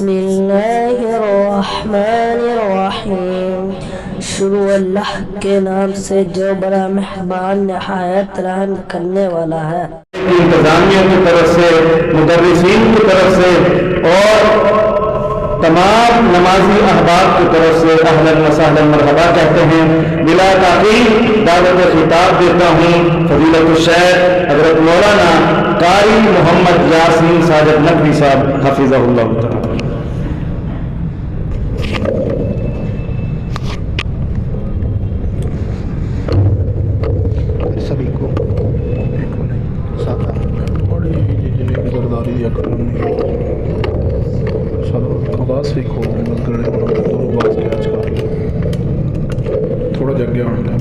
بسم اللہ الرحمن الرحیم. شروع اللہ کے نام سے جو بڑا مہربان نہایت رحم کرنے والا ہے. انتظامیہ کی طرف سے، مدرسین کی طرف سے اور تمام نمازی احباب کی طرف سے اہلا و سہلا مرحبا کہتے ہیں. بلا تاخیر دعوت خطاب دیتا ہوں فضیلت الشیخ حضرت مولانا قاری محمد یاسین ساجد نقوی صاحب حفظہ اللہ تعالی. سبھی کو تھوڑا جگ گیا نہیں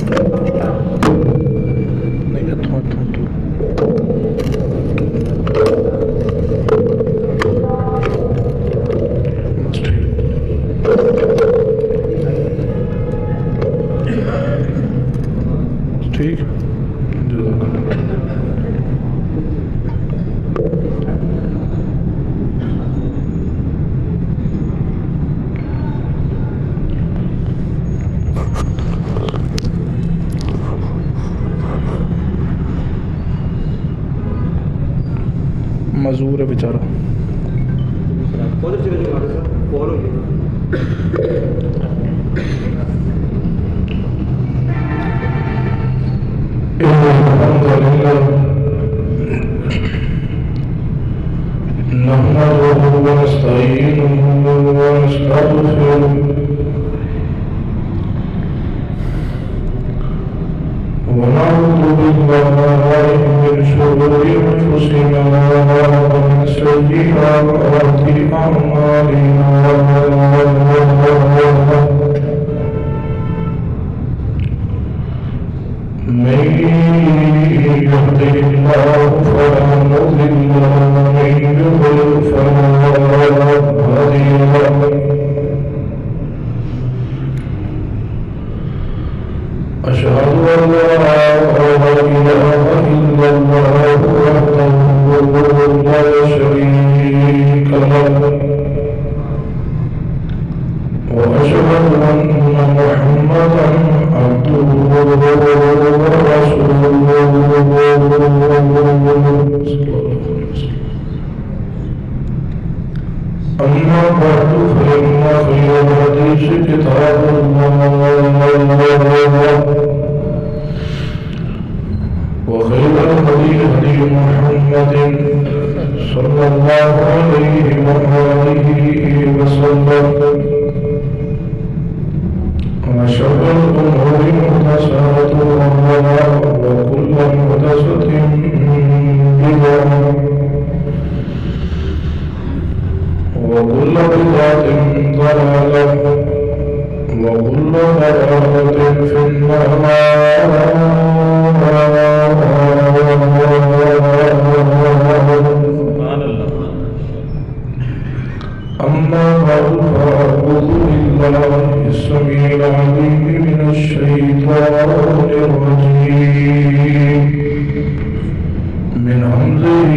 ٹھیک. معذور ہے بیچارہ. نحمده ونستعينه ونستغفره ونعوذ بالله من شرور أنفسنا ومن سيئات أعمالنا. من يهده الله فلا مضل له ومن يضلل فلا هادي له. أشهد أن لا إله إلا الله وحده لا شريك له وأشهد أن محمدا عبده ورسوله. أما بعد فإن خير الحديث كتاب الله وخير الهدي هدي محمد صلى الله عليه وآله وسلم وشر الأمور محدثاتها وكل محدثة بدعة وكل بدعة ضلالة وكل ضلالة في النار. أما بعد فأعوذ بالله السميع العليم من الشيطان الرجيم من همزه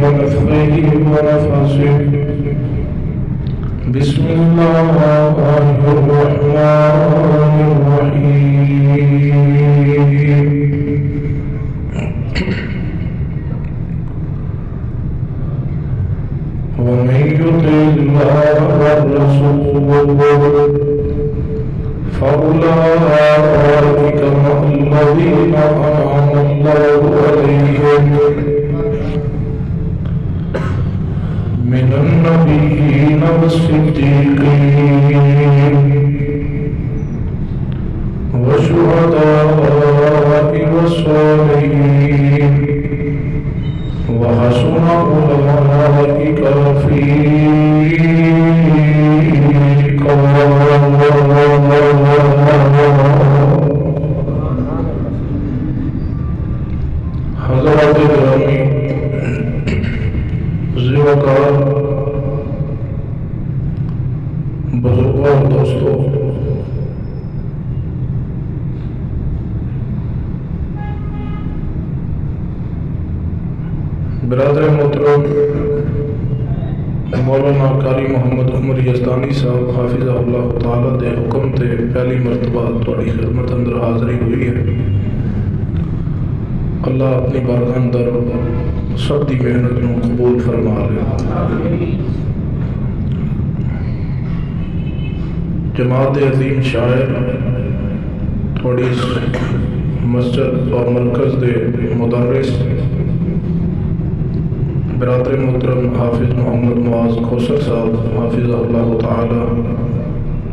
ونفخه ونفسه. بسم الله الرحمن الرحيم. ومن يطع الله والرسول فأولئك مع الذين أنعم الله عليهم من النبيين والصديقين والشهداء والصالحين وحسن أولئك رفيقا. حضرات گرامی بزرگوار بزرگوار دوستو، برادر محترم مولانا قاری محمد عمر یزدانی صاحب حافظہ اللہ تعالیٰ دے حکم تے پہلی مرتبہ تھوڑی خدمت اندر حاضری ہوئی ہے۔ اللہ اپنی بارگاہ اندر سب دی محنت نو قبول فرما لے۔ جماعت عظیم شاعر تھوڑی مسجد اور مرکز دے مدرس برادر محترم حافظ محمد معاذ کھوسر صاحب حافظہ اللہ تعالی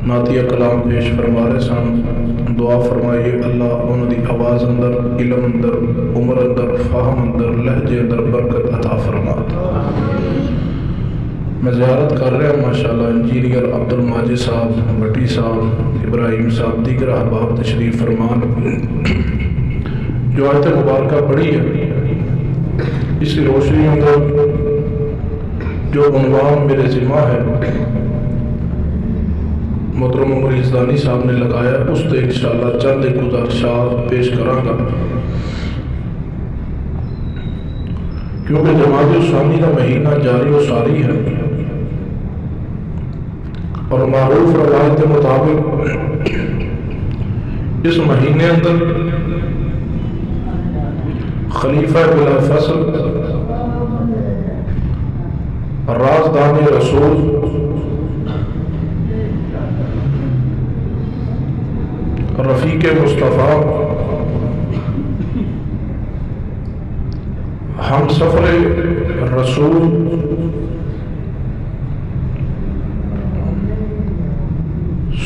نعتیہ کلام پیش فرما رہے سن۔ دعا فرمائیے اللہ انہوں دی آواز اندر، علم اندر، عمر اندر، فہم اندر، لہجے اندر برکت عطا فرما۔ میں زیارت کر رہا ہوں ماشاءاللہ انجینئر عبد الماجد صاحب، بٹی صاحب، ابراہیم صاحب، دیگر احباب تشریف فرمان۔ جو آیت مبارکہ پڑھی ہے اس کی روشنی اندر جو عنوان میرے ذمہ ہے محترم عمر یزدانی صاحب نے لگایا، اس سے انشاءاللہ چند ایک گزارشات پیش کراں گا، کیونکہ جماعت اسلامی کا مہینہ جاری و ساری ہے اور معروف روایت کے مطابق اس مہینے اندر خلیفہ بلا فصل رازدان رسول رفیق مصطفیٰ ہم سفر رسول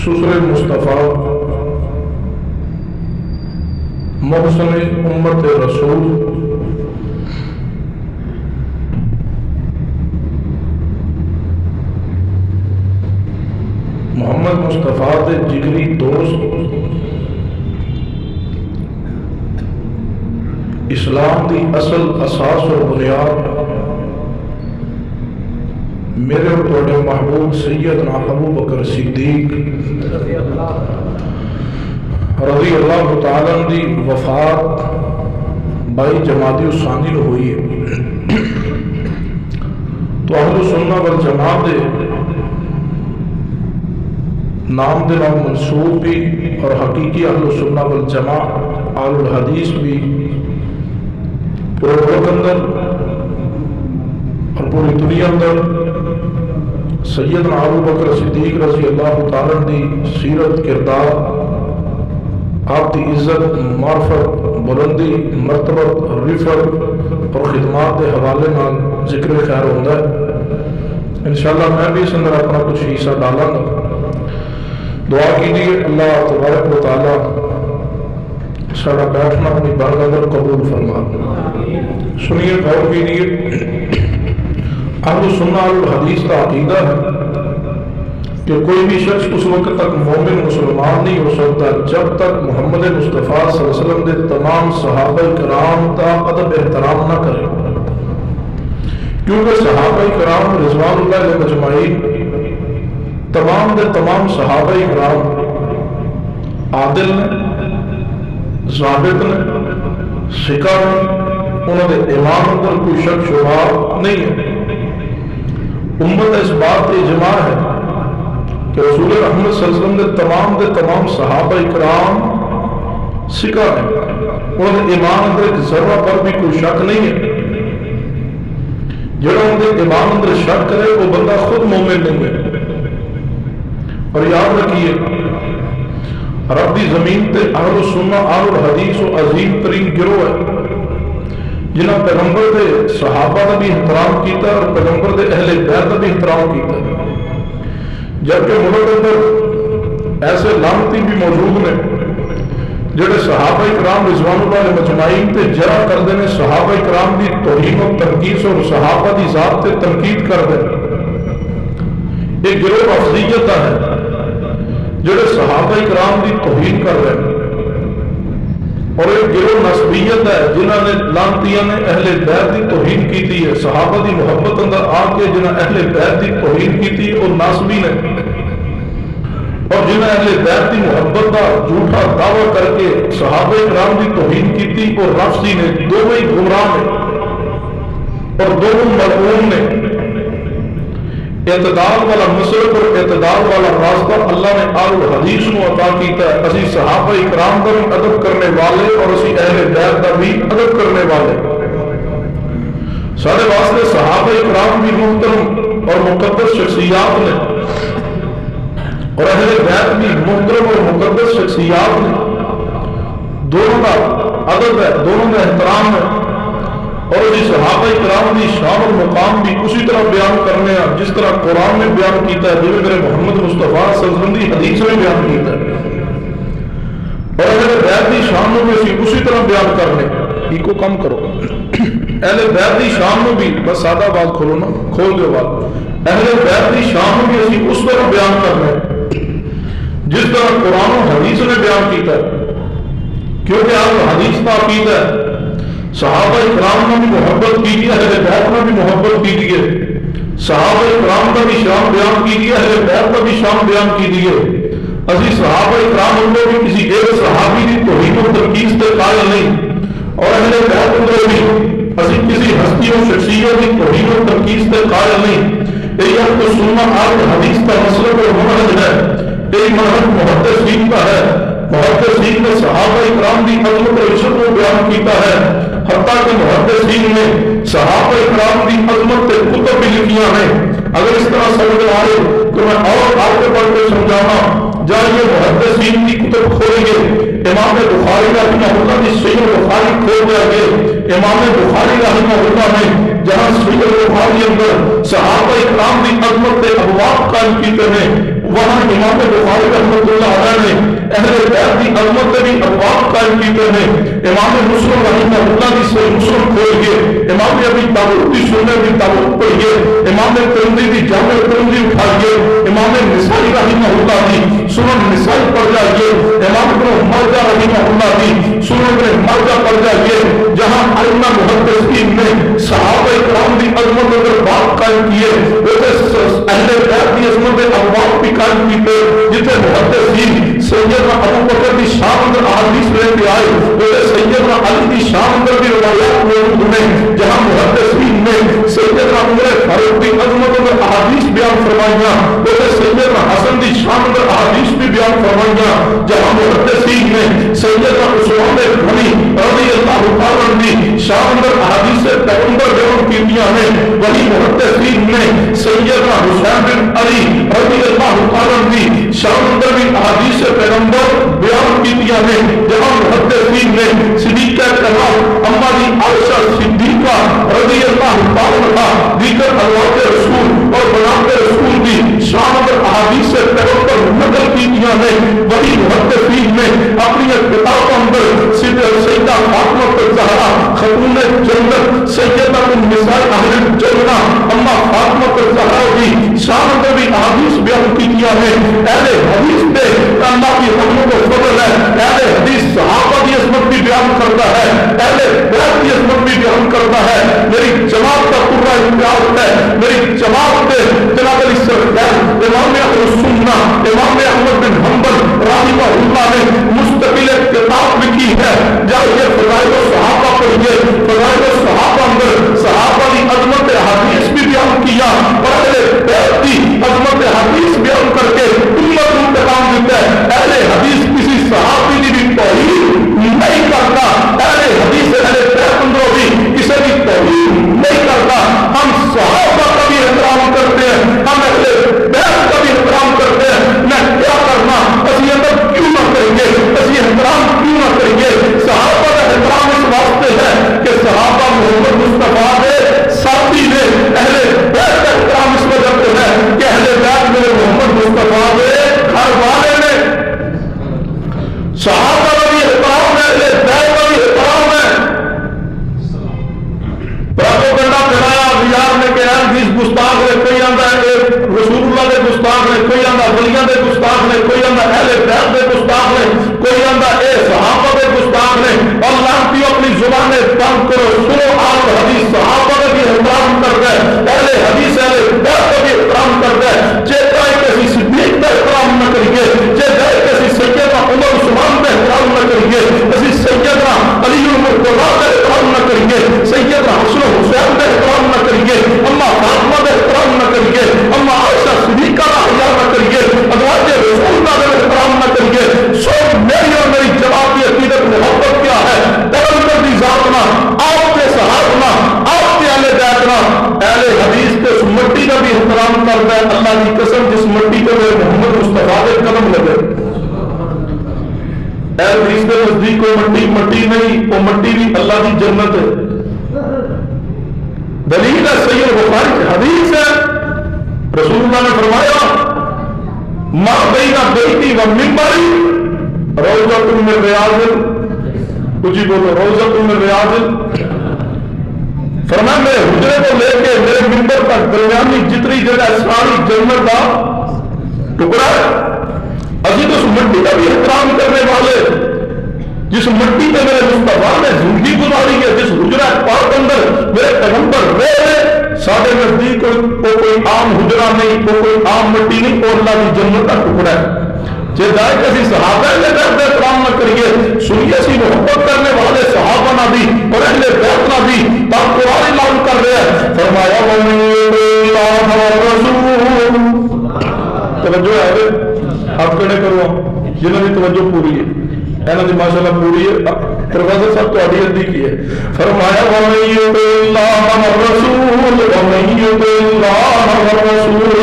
سسر مصطفیٰ محسن امت رسول محمد مصطفیٰ دے جگری دوست اسلام دی اصل اساس اور بنیاد میرے اور تھوڑے محبوب سیدنا ابو بکر صدیق رضی اللہ تعالیٰ دی وفات 22 جمادی الثانی نو ہوئی ہے۔ تو اہل سنہ والجماعت دے نام دے نام منصوب بھی اور حقیقی اہل سنہ والجماعت اہل الحدیث بھی پورے ملک اندر اور پوری دنیا اندر سیدنا ابو بکر صدیق رضی اللہ تعالیٰ دی سیرت، کردار، آپ دی عزت، معرفت، بلندی، مرتبت، رفعت اور خدمات کے حوالے نال ذکر خیر ہوتا ہے۔ انشاءاللہ میں بھی اس اندر اپنا کچھ حصہ ڈالاں گا۔ دعا کیجیے اللہ تبارک و تعالیٰ سارا بیٹھنا اپنی بارگاہ میں قبول فرما۔ سنیے، غور کیجیے، اہل سنہ الحدیث کا عقیدہ ہے کہ کوئی بھی شخص اس وقت تک مومن مسلمان نہیں ہو سکتا جب تک محمد مصطفیٰ صلی اللہ علیہ وسلم دے تمام صحابہ کرام کا ادب احترام نہ کرے، کیونکہ صحابہ کرام رضوان اللہ علیہ مجمعین تمام دے تمام صحابہ کرام عادل نے، ضابط نے، ثقہ نے، انہوں نے ایمان اندر کوئی شک شبہ نہیں ہے۔ امت اس بات پر اجماع ہے کہ رسول رحمت صلی اللہ علیہ وسلم نے تمام صحابہ اکرام ثقہ ہیں، انہوں نے ایمان اندر ایک ذرہ پر بھی کوئی شک نہیں ہے۔ جڑا ان کے ایمان اندر شک کرے وہ بندہ خود مومن نہیں ہے۔ اور یاد رکھیے، رب دی زمین تے اہل سنہ اہل الحدیث و عظیم ترین گروہ ہے جنہاں پیغمبر دے صحابہ کا بھی احترام کیتا اور پیغمبر دے اہل بیت کا بھی احترام کیتا، جبکہ ملک اندر ایسے لعنتی بھی موجود نے جڑے صحابہ کرام رضوان اللہ علیہ مجمعین تے جرح کردے نے، صحابہ کرام دی توہین و تنقیص اور صحابہ دی ذات تے تنقید کردے۔ ایک گروہ افضلیت ہے جڑے صحابہ کرام دی توہین کر رہے ہیں، اور ایک گروہ نسبیت ہے جنہاں نے لعنتیاں نے اہل بیت دی توہین کیتی ہے، صحابہ دی محبت اندر آ کے جنہاں اہل بیت دی توہین کیتی اور ناسبی نے، اور جنہاں اہل بیت دی محبت کا جھوٹا دعویٰ کر کے صحابہ کرام دی توہین کیتی اور رافضی نے، دونوں ہی گمراہ نے اور دونوں ملعون نے۔ اعتدال والا مسلک اور اعتدال والا راستہ اللہ نے آل حدیث کو عطا کیتا ہے. اسی صحابہ اکرام کا بھی ادب کرنے والے اور اسی اہل بیت کا بھی ادب کرنے والے. سارے واسطے صحابہ اکرام بھی محترم اور مقدس شخصیات نے اور اہل بیت بھی محترم اور مقدس شخصیات نے. دونوں کا ادب ہے, دونوں کا احترام ہے. اور اسی صحابہ کرام کی شان اور مقام بھی اسی طرح بیان کرنے ہیں جس طرح قرآن میں بیان کیتا ہے, جو میرے محمد مصطفیٰ صلی اللہ علیہ وسلم کی حدیث میں بیان کیتا ہے. اور اہل بیت کی شان میں بھی اسی طرح بیان کرنے. یہ کو کم کرو, اہل بیت کی شان میں بھی, بس سادہ بات کھولو نا, کھول دو بات. اہل بیت کی شان میں بھی اسی اس طرح بیان کرنے جس طرح قرآن و حدیث نے بیان کیتا ہے, کیونکہ آپ حدیث کا عقیدہ ہے. صحابہ اکرام نے بھی محبت کی ہے, اہل بیت نے بھی محبت کی ہے. صحابہ اکرام کا بھی شان بیان کی ہے, اہل بیت کا بھی شان بیان کی ہے. اسی صحابہ اکرام اندر بھی کسی ایک صحابی کی توہین و تنقید سے قائل نہیں, اور اہل بیت اندر بھی اسی کسی ہستی و شخصیت کی توہین و تنقید سے قائل نہیں. یہ تو سننا آج حدیث کا مسلک اور منہج ہے. یہ منہج محدثین کا ہے. محدثین نے صحابہ اکرام کی عظمت اور عزت کو بیان کیتا ہے. حتیٰ کہ محدثین نے صحابہ اکرام کی عظمت سے کتب بھی لکھیاں ہیں. اگر اس طرح سمجھ آئے تو میں اور آگے بڑھ کے سمجھانا. جائیے محدثین کی کتب کھولیں گے, امام بخاری رحمہ اللہ کی صحیح بخاری کھول دیا گے. امام بخاری رحمہ اللہ نے جہاں صحیح بخاری اندر صحابہ اکرام کی عظمت سے ابواب قائم کیتے ہیں, وہاں امام بخاری رحمۃ اللہ علیہ نے اہل بیت کی عظمت سے بھی ابواب قائم کیتے ہیں. امام مسلم رحمہ اللہ کی صحیح مسلم کھولیے, امام ابی داؤد کی سنن ابی داؤد پڑھیے, امام ترمذی کی جامع ترمذی اٹھائیے, امام نسائی رحمہ اللہ کی سنن نسائی پڑھ جائیے, امام ابن ماجہ رحمہ اللہ کی سنن ابن ماجہ پڑھ جائیے. جہاں ائمہ محدثین نے صحابہ اکرام کی عظمت پر بات قائم کیے, ویسے اہل بیت کی عظمت پہ ابواب بھی قائم کیتے. جتنے محدثین سیدنا ابو بکر کی شان اندر احادیث لے کے آئے, ویسے سیدنا علی کی شان اندر بھی روایات موجود ہیں. جہاں محدثین نے سیدنا عمر فاروق کی عظمت پر احادیث بیان فرمائیاں, ویسے سیدنا حسن کی شان اندر احادیث بھی بیان فرمائیاں. جہاں محدثین نے سیدنا عثمان غنی رضی اللہ تعالیٰ عنہ شان اندر احادیث پیغمبر بیان کیتیاں ہیں, وہی محدثین نے سیدنا حسین بن علی رضی اللہ تعالیٰ عنہ شان اندر بھی احادیث پیغمبر بیان کیتیاں ہیں. جہاں محدثین نے صدیقہ کرام اما جی عائشہ صدیقہ رضی اللہ تعالیٰ عنہ دیگر ازواج رسول اور بنات رسول کی شان اندر احادیث پیغمبر نقل کیتیاں ہیں. وہی محدثین نے اپنی کتابوں اندر سیدہ فاطمہ الزہرا خاتون جنت سیدہ النساء اہل الجنہ اما فاطمہ الزہرا کی شان اندر بھی احادیث بیان کیتیاں ہیں. اہل حدیث پہ اللہ کی رحمت و فضل ہے. اہل حدیث صحابہ کی عظمت بھی بیان کرتا ہے, اہل بیت کی عظمت بھی بیان کرتا ہے. میری جماعت کا پورا امتیاز ہے, میری جماعت پہ جناب علی سرکار امام اہل سنہ امام احمد بن حنبل رحمہ اللہ نے مستقل کتاب لکھی ہے. جائیے فضائل الصحابہ پڑھیے, فضائل الصحابہ اندر صحابہ کی عظمت حدیث بھی بیان کیا, اور اہل بیت کی عظمت حدیث بیان کر کے امت کو پیغام دیتا ہے. اہل حدیث کسی صحابی کی بھی توہین نہیں کرتا, اہل حدیث اہل بیت اندر بھی کسی کی توہین نہیں کرتا. ہم صحابہ کا بھی احترام کرتے ہیں, ہم اللہ کی قسم جس مٹی پہ میرے محمد مصطفیٰ کے قدم لگے، اے حدیث کے نزدیک کوئی مٹی مٹی نہیں، وہ مٹی بھی اللہ کی جنت ہے۔ دلیل ہے صحیح بخاری کی حدیث ہے، رسول اللہ نے فرمایا ما بین بیتی و منبری روضۃ من ریاض، کچھ بولو روضۃ من ریاض، فرمایا میرے حجرے کو لے کے میرے منبر تک درمیانی جتنی جگہ ساری جنت کا ٹکڑا ہے۔ ابھی تو اس مٹی کا بھی احترام کرنے والے، جس مٹی پہ میرے مصطفیٰ نے زندگی گزاری ہے، جس حجرہ پاک اندر میرے پیغمبر رہے، سارے نزدیک کوئی عام حجرہ نہیں، کوئی عام مٹی نہیں، اور اللہ کی جنت کا ٹکڑا ہے۔ جائے کسی صحابہ نے درد احترام نہ کریے، سنیے سی محبت کرنے والے صحابہ نہ بھی اور اہل بیت نہ بھی تب قرآن اعلان کر رہے ہیں، فرمایا وَمَن يُطِعِ اللَّهَ وَالرَّسُولَ، توجہ ہے آپ کھڑے کرو جنہوں کی توجہ پوری ہے، اینا دی ماشاءاللہ پوری ہے، پروفیسر صاحب تو عدیت کی ہے، فرمایا وَمَن يُطِعِ اللَّهَ وَالرَّسُولَ وَمَن يُطِعِ اللَّهَ وَالرَّسُولَ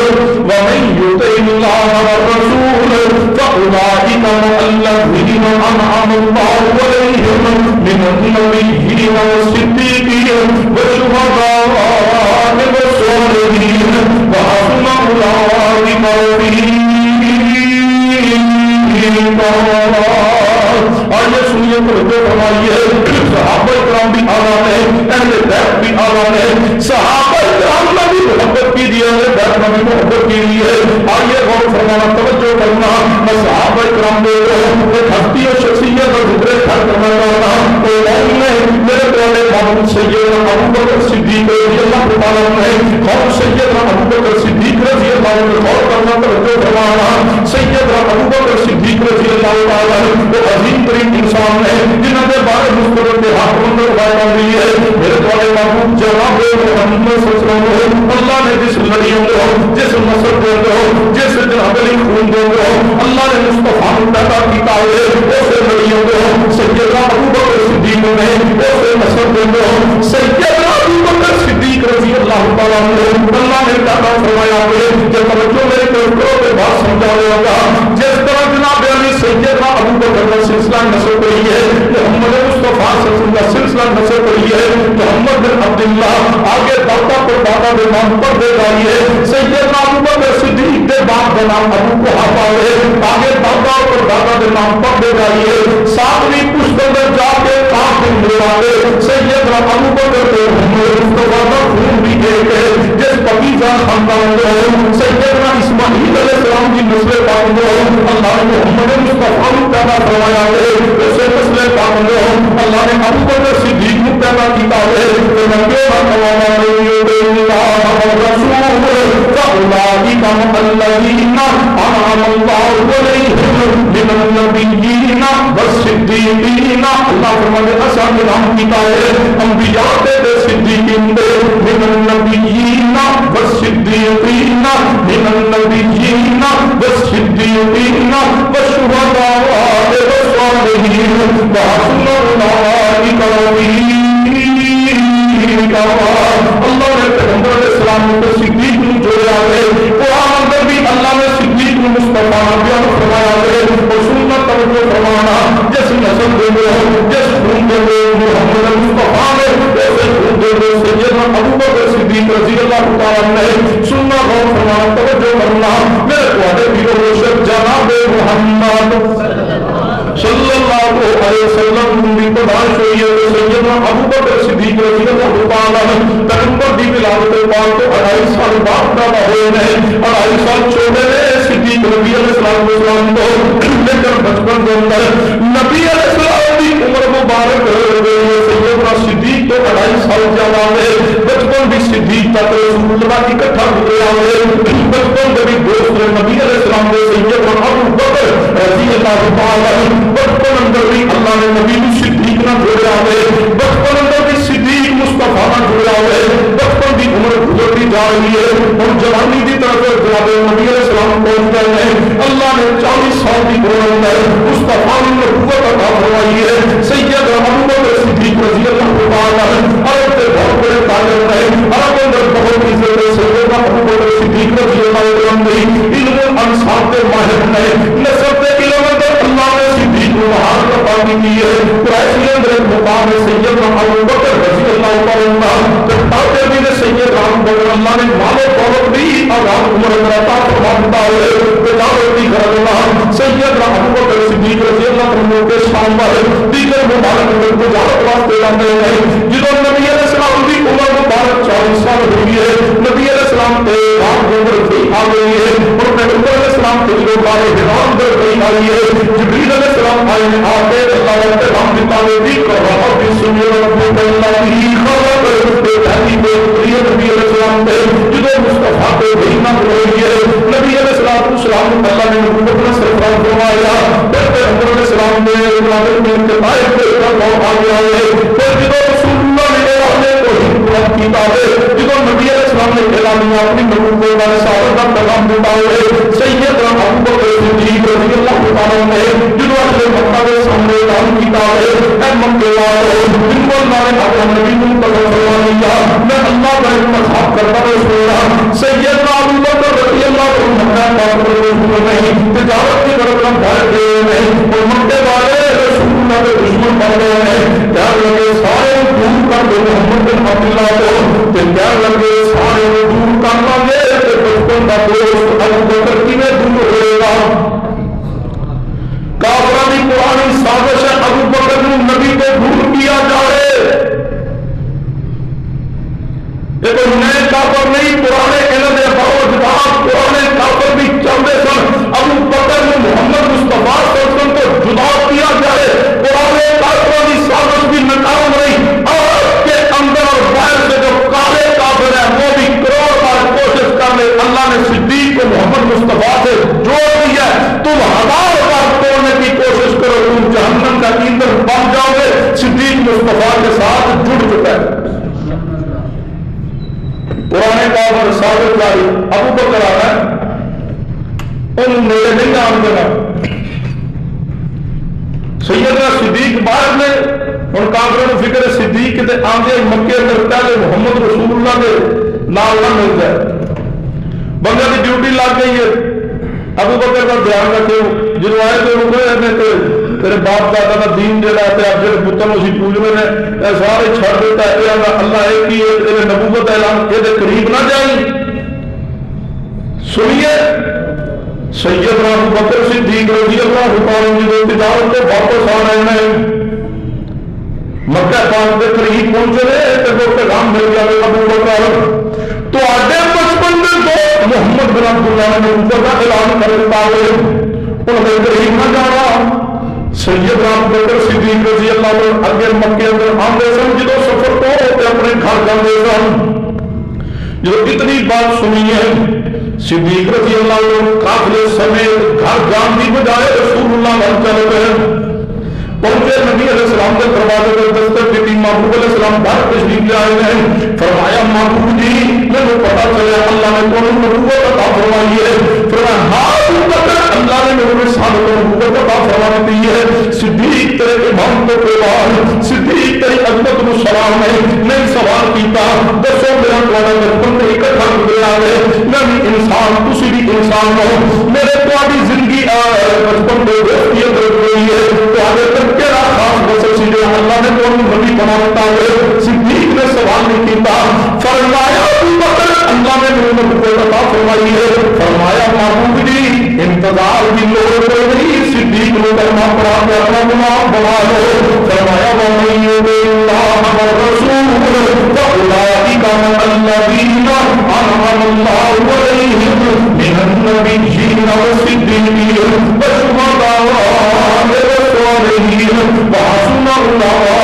وَمَن يُطِعِ اللَّهَ وَالرَّسُولَ فَأُولَٰئِكَ مَعَ الَّذِينَ أَنْعَمَ اللَّهُ عَلَيْهِم مِّنَ النَّبِيِّينَ وَالصِّدِّيقِينَ وَالشُّهَدَاءِ وَالصَّالِحِينَ وَحَسُنَ أُولَٰئِكَ رَفِيقًا۔ آئیے سنیے توجہ فرمائیے، صحابہ کرام بھی آرام ہے، اہل بیت بھی آرام ہے، صحابہ کرام نے بھی محبت کی دی ہے، اہل بیت نے بھی محبت کی دی ہے۔ آئیے غور فرمانا، توجہ کرنا، میں صحابہ کرام دے ایک ہستی اور شخصیت اور ذکر خیر کرنا چاہتا ہوں۔ قرآن میں میرے پیارے محمد سیدنا ابوبکر صدیق رضی اللہ تعالیٰ عنہ، اور سیدنا ابوبکر صدیق رضی اللہ عنہ، غور کرنا، توجہ فرمانا، سیدنا ابوبکر صدیق رضی اللہ تعالیٰ عنہ وہ عظیم ترین انسان ہے جنہوں نے بارے مستقبل کے حاکم میں روایت ہوئی ہے۔ میرے دوارے محبوب جناب محمد صلی اللہ علیہ وسلم، اللہ نے جس لڑیوں کو، جس نسل کو، جس جنابلی خون کو اللہ نے مصطفیٰ پیدا کیتا ہے، اسے لڑیوں کو سیدنا ابوبکر صدیق نے، اسے نسل کو سیدنا ابوبکر صدیق رضی اللہ تعالیٰ عنہ اللہ نے پیدا فرمایا ہے۔ کہ توجہ میرے کرو کے بعد سمجھا رہے گا، جس طرح جناب علی سیدنا ابوبکر کا سلسلہ نسل پڑی ہے، محمد مصطفیٰ صلی اللہ علیہ وسلم کا سلسلہ نسل پڑی ہے، محمد بن عبداللہ آگے دادا پر دادا کے نام پر دے رہی ہے، سیدنا ابوبکر صدیق کے باپ کا نام ابو قحافہ ہے، آگے دادا پر دادا کے نام پر دے رہی ہے، ساتویں پشت میں جا کے کام دن ملے والے سیدنا ابوبکر کے محمد مصطفیٰ کا خون بھی ایک ہے، جس پاکیزہ خاندان کو سیدنا اسماعیل علیہ السلام کی نسل پاک کو اللہ نے محمد مصطفیٰ کو پیدا فرمایا ہے، اسے نسل پاک کو اللہ نے ابوبکر صدیق کو پیدا کیا ہے۔ تو نبی فأولئك مع الذين أنعم الله عليهم من النبيين والصديقين، اللہ فرماتے ہیں ایسا نام کیتا ہے انبیاء دے صدیقین دے، من النبیین والصدیقین، من النبیین والصدیقین والشہداء والصالحین وحسن أولئک رفیقا۔ اللہ نے پیغمبر علیہ السلام کو صدیق کو جوڑا ہے، قرآن میں بھی اللہ نے صدیق کو مصطفیٰ بیان فرمایا ہے، اور سنت توجہ فرمانا، جس نسل دے دو، جس خون دے دو محمد مصطفیٰ نے، ایسے خون دے دو سیدنا ابوبکر صدیق رضی اللہ تعالیٰ عنہ۔ سننا غور فرمانا، توجہ کرنا، میرے تواڈے پیرو روشن جناب محمد صلی اللہ علیہ وسلم کی پیدائش ہوئی ہے، سیدنا ابوبکر صدیق رضی اللہ تعالیٰ عنہ پیغمبر دی ولادت کے بعد تو 2.5 سال بعد پیدا ہوئے ہیں، 2.5 سال چھوٹے نے صدیق نبی علیہ السلام کو، لیکن بچپن کے اندر نبی علیہ السلام کی عمر مبارک سیدنا صدیق تو 2.5 سال زیادہ ہے، بچپن بھی صدیق تک رسول اللہ کی اکٹھا گزرا ہے، بچپن کے بھی دوست نبی علیہ السلام کے سیدنا ابوبکر رضی اللہ تعالیٰ عنہ، بچپن اندر بھی اللہ نے نبی صدیق نہ جوڑا ہے، بچپن اندر بھی صدیق مصطفیٰ نہ جوڑا ہے، بچپن کی عمر گزرتی جا رہی ہے اور جوانی کی طرف جناب نبی علیہ السلام پہنچ گئے ہیں، اللہ نے 40 سال کی عمر اندر مصطفیٰ نے نبوت عطا فرمائی ہے۔ سیدنا ابوبکر صدیق رضی اللہ تعالیٰ عنہ عرب کے بہت بڑے تاجر رہے، عرب اندر بہت عزت ہے، سیدنا ابوبکر صدیق رضی اللہ عنہ علم انصاف کے ماہر نے نسب کے علم اندر اللہ نے صدیق کو مہارت عطا کی ہے. قریش کے اندر ایک مقام ہے سیدنا ابو بکر رضی اللہ عنہ. جب آتے بھی نے سیدنا ابو بکر اللہ نے مال و دولت بھی اور عمر عطا فرماتا ہے تجارت بھی کر اللہ. سیدنا ابو بکر صدیق رضی اللہ عنہ کے شام والے دیگر مبارک میں تجارت واسطے لاتے ہیں. جدوں نبی علیہ السلام کی عمر مبارک 40 سال ہوئی ہے, نبی علیہ السلام کے بعد عمر بھی آ گئی ہے اور پیغمبر علیہ السلام کے جو بارے حرام در گئی آئی ہے. جبریل علیہ السلام آئے ہیں آتے اللہ کے پیغام بتانے بھی کر رہا بھی سنی رب اللہ کی خبر بے پہلی بے پریہ نبی علیہ السلام کے جدوں مصطفیٰ کے بھینا ہوئی ہے. نبی علیہ السلام اللہ نے نبوت میں سرفراز فرمایا. پھر پیغمبر علیہ السلام نے عبادت میں کے طائف کے اوپر آ گیا ہے. پھر جدوں رسول اللہ نے اعلان توحید کیتا ہے, جدوں نبی علیہ السلام نے اعلانیہ اپنی نبوت کا رسالت کا پیغام دیتا ہے. سیدنا ابو بکر صدیق رضی اللہ تعالیٰ نے جدوں اہل مکہ کے سامنے اعلان کیتا ہے اے مکے والو بالکل میں نے اپنا نبی منتخب فرما لیا, میں اللہ کا انتخاب کرتا رسول. سیدنا ابو بکر رضی اللہ عنہ نہیں تجارت کی طرف ہم بھاگ گئے نہیں اور مکے والے رسول اللہ کے دشمن بن گئے ہیں. کیا لگے سارے دور کر دو محمد بن عبداللہ کو, کیا لگے سارے دور کرنا گے بچپن کا دوست ابو بکر کی میں دور ہوئے گا. کافرانی پرانی سازش ہے ابو بکر نے نبی کو دور کیا جائے. یہ کوئی نئے کافر نہیں, پرانے علم باوجود پرانے کافر بھی چلتے سن. ابو بکر نے محمد مصطفیٰ صلی اللہ علیہ وسلم کو جدا کیا جائے, پرانے کافروں کی سازش بھی ناکام رہی. آپ کے اندر اور باہر سے جو کالے کافر ہیں وہ بھی کروڑ بار کوشش کر لے, اللہ نے صدیق کو محمد مصطفیٰ سے جوڑ دیا. تم 1000 بار توڑنے کی کوشش کرو, تم جہنم کا ایندھن بن جاؤ گے. صدیق مصطفیٰ کے ساتھ جڑ چکا ہے. پرانے کافر ثابت جاری ابو بکر آ رہا ہے ان میرے نہیں نام دینا. سیدنا صدیق بعد میں ان کافروں کو فکر ہے صدیق کے آندے مکے اندر پہلے محمد رسول اللہ کے نام نہ مل جائے. بندے کی ڈیوٹی لگ گئی ہے, ابو بکر کا دھیان رکھو. جب آئے تو تیرے باپ دادا کا دین جڑا ہے اب جڑے پتر اسی پوجنے نے سارے چھڑ دیتا ہے. اللہ ایک ہی ہے, نبوت اعلان یہ قریب نہ جائیں. سنیے سیدنا ابو بکر صدیق رضی اللہ تعالیٰ عنہ تجارت کو واپس آ رہے ہیں, مکہ پاک کے قریب پہنچے رہے تو وہ پیغام مل جائے ابو بکر تو آڈے بچپن میں تو محمد بن عبداللہ نے اوپر کا اعلان کر دیتا ہے انہوں نے قریب نہ جانا. سیدنا ابو بکر صدیق رضی اللہ عنہ اگے مکے اندر آندے سن, جدو سفر تو ہوتے اپنے گھر جاندے سن. جو اتنی بات سنی ہے صدیق رضی اللہ عنہ قافلے سمیت گھر جان کی بجائے رسول اللہ وال چلے گئے. پہنچے نبی علیہ السلام کے دروازے پر دستک دیتی. محبوب علیہ السلام باہر تشریف لے آئے ہیں. فرمایا محبوب جی مجھے پتا چلا اللہ نے تمہیں نبوت عطا فرمائی ہے. فرمایا ہاں اللہ نے میرے رسالت کو نبوت عطا فرما دی ہے. صدیق تیرے امام کو پیوان صدیق تیری عظمت کو سلام ہے. نہیں سوال کیتا دسو میرا تمہارا بچپن میں اکٹھا گزرا ہے, میں بھی انسان تسی بھی انسان ہو. میرے تمہاری زندگی بچپن میں دوستی اندر ہوئی ہے تو کیڑا خاص وصف سی جو اللہ نے تو نبی بنا دیتا ہے. صدیق نے سوال نہیں کیتا. فرمایا ابو بکر اللہ نے میرے نبوت عطا فرمائی ہے. فرمایا محبوب جی انتظار کی لوڑ نہیں, صدیق نے کلمہ پڑھا کے اپنا گناہ بنا لو. فرمایا ومن یطع اللہ والرسول فاولئک مع الذین انعم اللہ علیہم من النبیین والصدیقین والشہداء وحسن اولئک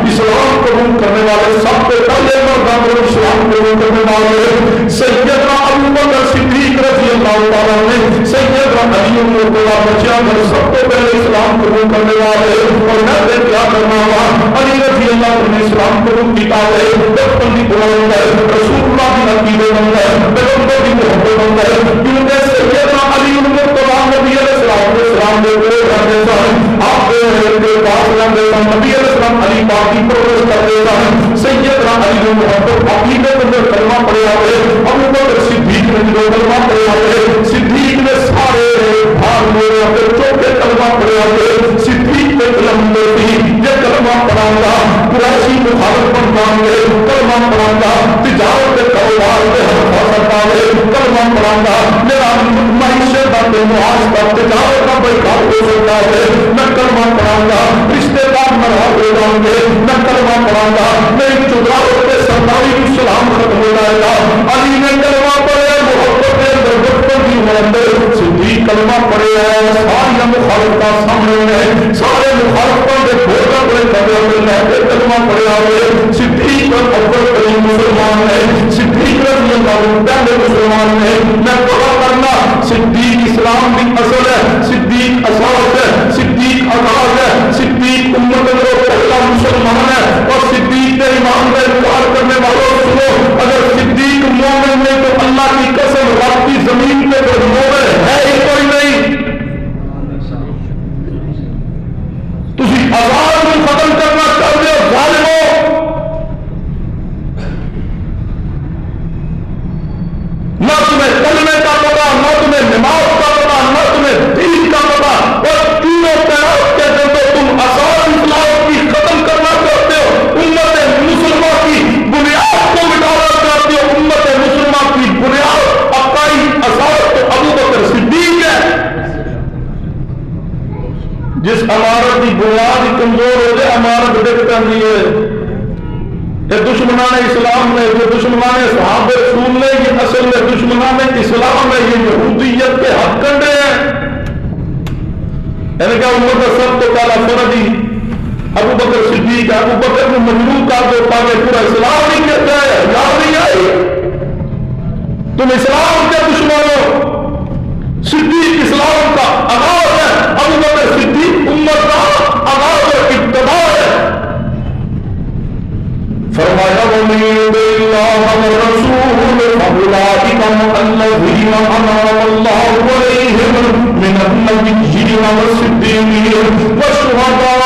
اسلام قبول کرنے والے سب سے پہلے مردان کو اسلام قبول کرنے والے سیدنا ابو بکر صدیق رضی اللہ تعالیٰ نے سیدنا علی بن بچیاں میں سب سے پہلے اسلام قبول کرنے والے. اور میں کیا کرنا ہوا علی رضی اللہ نے اسلام قبول کیا ہے. بچپن کی بلند ہے, رسول اللہ کی عقیدے مند ہے, پیغمبر کی محبت مند ہے. کیونکہ سیدنا علی بن نبی علیہ السلام نے وہ کرتے سن آپ کے پاس رہتے سن. نبی علیہ السلام علی پاک کی پرورش کرتے سن. سیدنا علی نے محبت پڑھیا ہوئے ابو بکر صدیق نے جو کلمہ پڑھیا ہوئے صدیق نے سارے بھاگ میرے اپنے چوکے کلمہ پڑھیا ہوئے صدیق نے کلم دیتی یہ کلمہ پڑھا گا قریشی مخالف بن جائیں گے کلمہ پڑھا گا تجارت کے کاروبار میں ہر فصل پاوے کلمہ پڑھا گا میرا معیشت کا معاش کا تجارت کا بھائی کام ہو سکتا ہے میں کلمہ پڑھا گا رشتے دار ناراض ہو جائیں گے میں کلمہ پڑھا گا میری چودراہٹ پہ سرداری کی سلام ختم ہو جائے گا علی نے کلمہ پڑھے محبت کے اندر بچپن کی مندر صدیق کلمہ پڑھے ساری مخالفتہ سامنے ہیں سارے مخالفتوں کے بھوجا بڑے قدر میں کلمہ پڑھا ہوئے صدیق اول کریم مسلمان ہے صدیق رضی اللہ عنہ پہلے مسلمان ہے میں پڑھا کرنا صدیق اسلام کی اصل ہے صدیق اساس ہے صدیق آغاز ہے صدیق امت کا پہلا مسلمان ہے اور صدیق کے ایمان کا انکار کرنے والوں سنو اگر صدیق مومن ہے تو اللہ کی قسم رات کی زمین پہ کوئی مومن ہے ہی کوئی نہیں تسی آزاد کو ختم کرنا چاہتے ہو ظالموں نہ تمہیں کلمے کا پتا نہ تمہیں نماز کا پتا نہ تمہیں دین کا پتا اور تینوں پیروں کے اندر تم آزاد اسلام کی ختم کرنا چاہتے ہو امت مسلمہ کی بنیاد کو مٹانا چاہتے ہو امت مسلمہ کی بنیاد عقائد آزاد تو ابو بکر صدیق ہے جس عمارت کی بنیاد ہی کمزور ہو جائے عمارت ڈگ پی ہے یہ دشمنان اسلام نے جو دشمنان صحابہ رسول نے یہ اصل میں دشمنان اسلام ہے یہ یہودیت کے حق کنڈے ہیں یعنی کہ امت کا سب تو پہلا فرد ہی ابو بکر صدیق ابو بکر کو مجبور کر دو تاکہ پورا اسلام نہیں کہتا ہے یاد نہیں آئی تم اسلام کے دشمن ہو صدیق اسلام کا آغاز ہے ابو بکر صدیق امت کا آغاز اور ابتدا ہے فرمایا وَمَن يُطِعِ اللَّهَ وَالرَّسُولَ فَأُولَٰئِكَ مَعَ الَّذِينَ أَنْعَمَ اللَّهُ عَلَيْهِم مِّنَ النَّبِيِّينَ وَالصِّدِّيقِينَ وَالشُّهَدَاءِ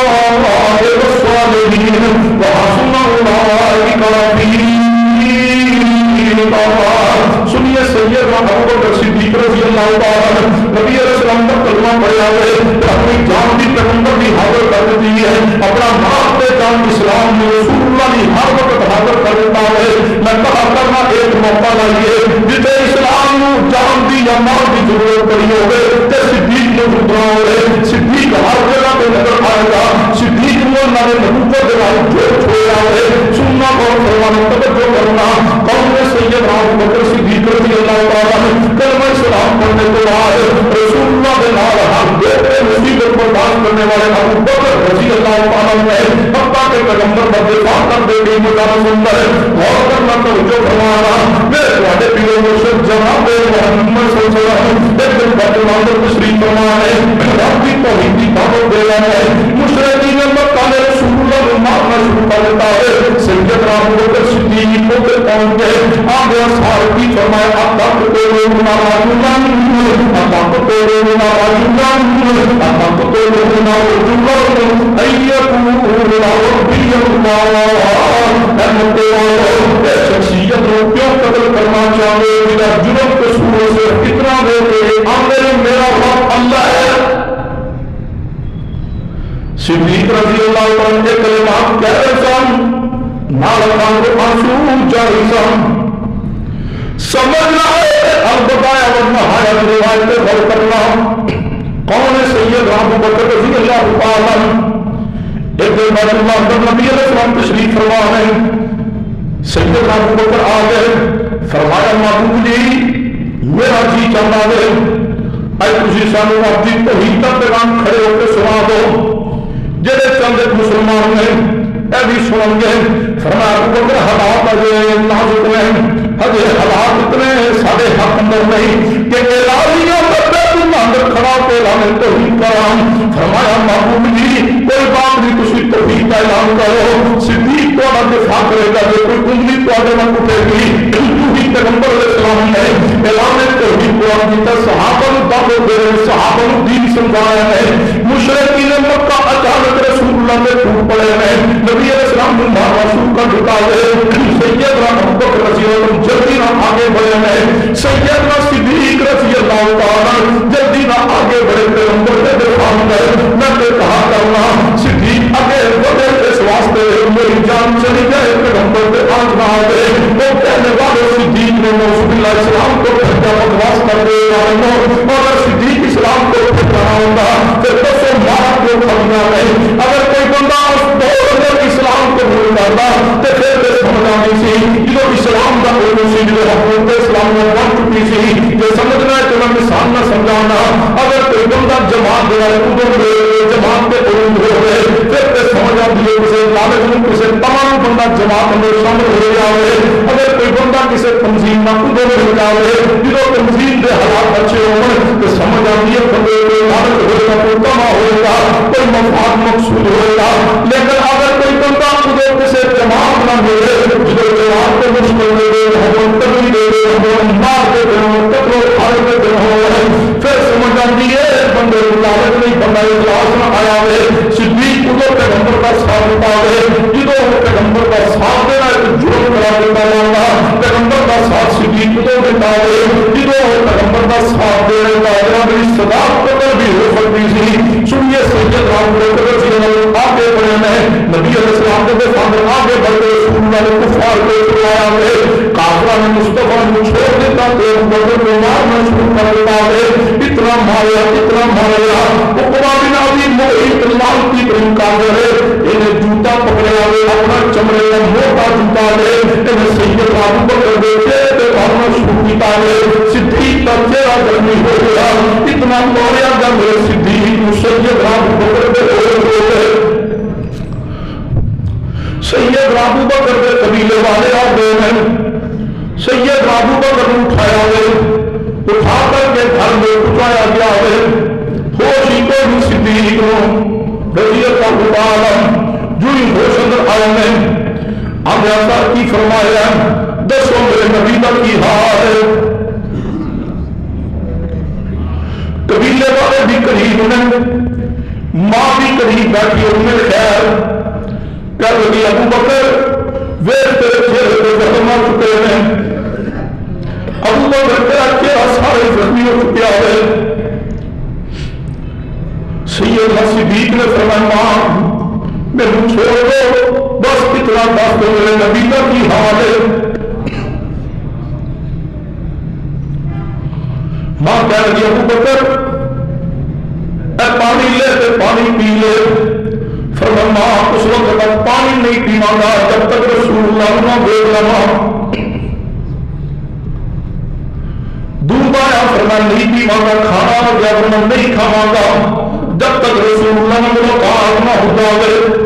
وَالصَّالِحِينَ وَحَسُنَ أُولَٰئِكَ رَفِيقًا سنیے سیدنا ابو بکر صدیق رضی اللہ تعالیٰ نبی علیہ السلام کا کلمہ پڑھا ہے اپنی جان بھی پیغمبر بھی حاضر کر دیتی ہے اپنا مال پہ جان اسلام میں رسول اللہ بھی ہر وقت حاضر کر دیتا ہے میں کہا کرنا ایک موقع لائیے جتنے اسلام جان دی یا مال کی ضرورت پڑی ہوگی تے صدیق نے اترا ہوئے صدیق ہر جگہ پہ نظر آئے گا صدیق نے نہ نبوت کے بعد جو چھوڑا ہے سننا اور فرمانا توجہ کرنا قوم سیدنا ابو بکر صدیق رضی اللہ تعالیٰ کلمہ اسلام پڑھنے کے بعد رسول اللہ کے نال ہر دیتے مصیبت برداشت کرنے والے ابو بکر رضی اللہ تعالیٰ نے حقا کے پیغمبر پر دفاع کر دے گئی مدارہ سندر ہے اور کرنا توجہ فرمانا میرے تواڈے پیرو مرشد جناب محمد صلی اللہ علیہ وسلم ایک دن بیت اللہ میں تشریف فرما ہے رب کی توحید کی دعوت دے رہا ہے مشرکین مکہ نے رسول اللہ کو مارنا شروع کر دیتا ہے سیدنا ابو بکر صدیق کو پہنچ گئے آگے اصحاب کی فرمایا اتق تقولون رجلا اتق تقولون رجلا اتق تقولون رجلا ان يقول ربي اللہ شخصیت کو کیوں قتل کرنا چاہے میرا جرم قصور سے کتنا دے دے میرا رب اللہ ہے صدیق رضی اللہ عنہ کے کلمات کہہ رہے سن نالکان کو آنسو جاری سن سمجھنا ہے اب بتایا ورنہ حیات روایت پہ غور کرنا کون ہے سید ابو بکر رضی اللہ تعالیٰ ایک دن بیت اللہ اندر نبی علیہ السلام تشریف فرما ہے سید ابو بکر آ گئے فرمایا محبوب جی میرا جی چاہتا ہے اے تسی سانو اپنی توحید کا پیغام کھڑے ہو کے سنا دو جڑے چند مسلمان ہیں اے بھی سن گے فرمایا ابو بکر حالات اجے نازک ہیں ہجے حالات اتنے سارے حق اندر نہیں کہ اعلانیہ بیت اللہ اندر کھڑا کے اعلان توحید کرام فرمایا محبوب جی کوئی بات نہیں تسی توحید کا اعلان کرو صدیق کو نہ دفاع کرے گا جو کوئی کنگلی تو آگے نہ اٹھے گی توحید پیغمبر علیہ السلام نے اعلان توحید قرآن کی صحابہ نے دعوت دے رہے صحابہ نے دین سمجھایا ہے مشرکین مکہ اچانک رسول اللہ نے ٹوٹ پڑے ہیں نبی علیہ السلام نے مارا شروع کر دیتا ہے سیدنا ابوبکر رضی اللہ عنہ جلدی نہ آگے بڑھے ہیں سیدنا صدیق رضی اللہ تعالی جلدی نہ آگے بڑھے پیغمبر نے دفاع میں میں نے کہا کرنا صدیق آگے بڑھے اس واسطے میری جان چلی جائے پیغمبر نے آج نہ آگے وہ کہنے والے صدیق نے موسیقی اللہ اسلام کو پھٹا بکواس کر دے اگر صدیق اسلام کو پھٹ رہا ہوگا پھر دسو مارا کو کھڑنا نہیں اگر کوئی بندہ اس دور میں اسلام کو بھول کرتا تو پھر سمجھ آنی سی جو اسلام کا علم سی جو حکومت اسلام میں بن چکی سی جو سمجھنا ہے تو میں مثال نہ سمجھانا اگر کوئی بندہ جماعت دے جماعت کے علم ہو گئے پھر سمجھ آتی ہے کسی لالچ میں کسی تمام بندہ جماعت میں شامل ہو جائے اگر کوئی بندہ کسی تنظیم نہ ادھر ہو جائے جو تنظیم کے حالات اچھے ہوں تو سمجھ آتی ہے بندے کوئی لالچ ہوئے گا کوئی تما ہوئے گا کوئی مفاد مقصود ہوئے گا لیکن اگر کوئی بندہ ادھر کسی جماعت نہ ملے جو جماعت کو مشکل دے دے ہم تبھی دے دے ہم مار دے دے ہم تکرو کھاڑ دے دے ہم پھر سمجھ آتی ہے بندے لالچ نہیں بندہ اجلاس نہ آیا ہے صدیق ادھر پیغمبر کا ساتھ دیتا ہے جدو پیغمبر کا ساتھ دینا ہے جرم کرا دیتا ہوگا پیغمبر کا ساتھ صدیق ادھر دیتا ہے جدو پیغمبر کا ساتھ دے دیتا ہے میری صداقت قدر بھی ہو سکتی سی سنیے سید رام بکر رضی اللہ آگے بڑھے میں نبی علیہ السلام کے سامنے آگے بڑھے رسول اللہ نے کفار کو چھڑایا ہے کافرہ نے مصطفیٰ نے چھوڑ دیتا ہے بدر میں مارنا شروع کر دیتا ہے اتنا ماریا عقبہ بن ابی معیط لال کی کریم کافر ہے انہیں جوتا پکڑے ہوئے اپنا چمڑے کا موٹا جوتا ہے انہیں سید ابو بکر دیکھے تو مارنا شروع کیتا ہے صدیق کا چہرہ گرمی ہو گیا اتنا ماریا گا میرے صدیق سید ابو بکر دے سید ابو بکر کے قبیلے والے آ گئے ہیں سید ابو بکر کو اٹھایا گئے اٹھا کر کے گھر میں پہنچایا گیا ہے ہوش ہی کو بھی صدیق رضی اللہ تعالی جو ہی ہوش اندر آئے ہیں اب ایسا کی فرمایا دسو میرے نبی کا کی حال ہے قبیلے والے بھی قریب ہیں ماں بھی قریب بیٹھی انہیں خیر کر لگی ابو بکر ویر تیرے چہرے پہ زخم آ چکے ہیں ابو بکر تیرا چہرہ سارے زخمی ہو چکے ہے سیدنا صدیق نے فرمایا ماں میرے چھوڑ دو بس اتنا دس دو میرے نبی کا کی حال ہے ماں کہہ لگی ابو بکر اے پانی لے تے پانی پی لے فرمایا اس وقت تک پانی نہیں پینا گا جب تک رسول اللہ نہ دیکھ لما دودھ آیا فرمایا نہیں پینا گا کھانا ہو گیا فرمایا نہیں کھانا گا جب تک رسول اللہ نے ملاقات نہ ہو جائے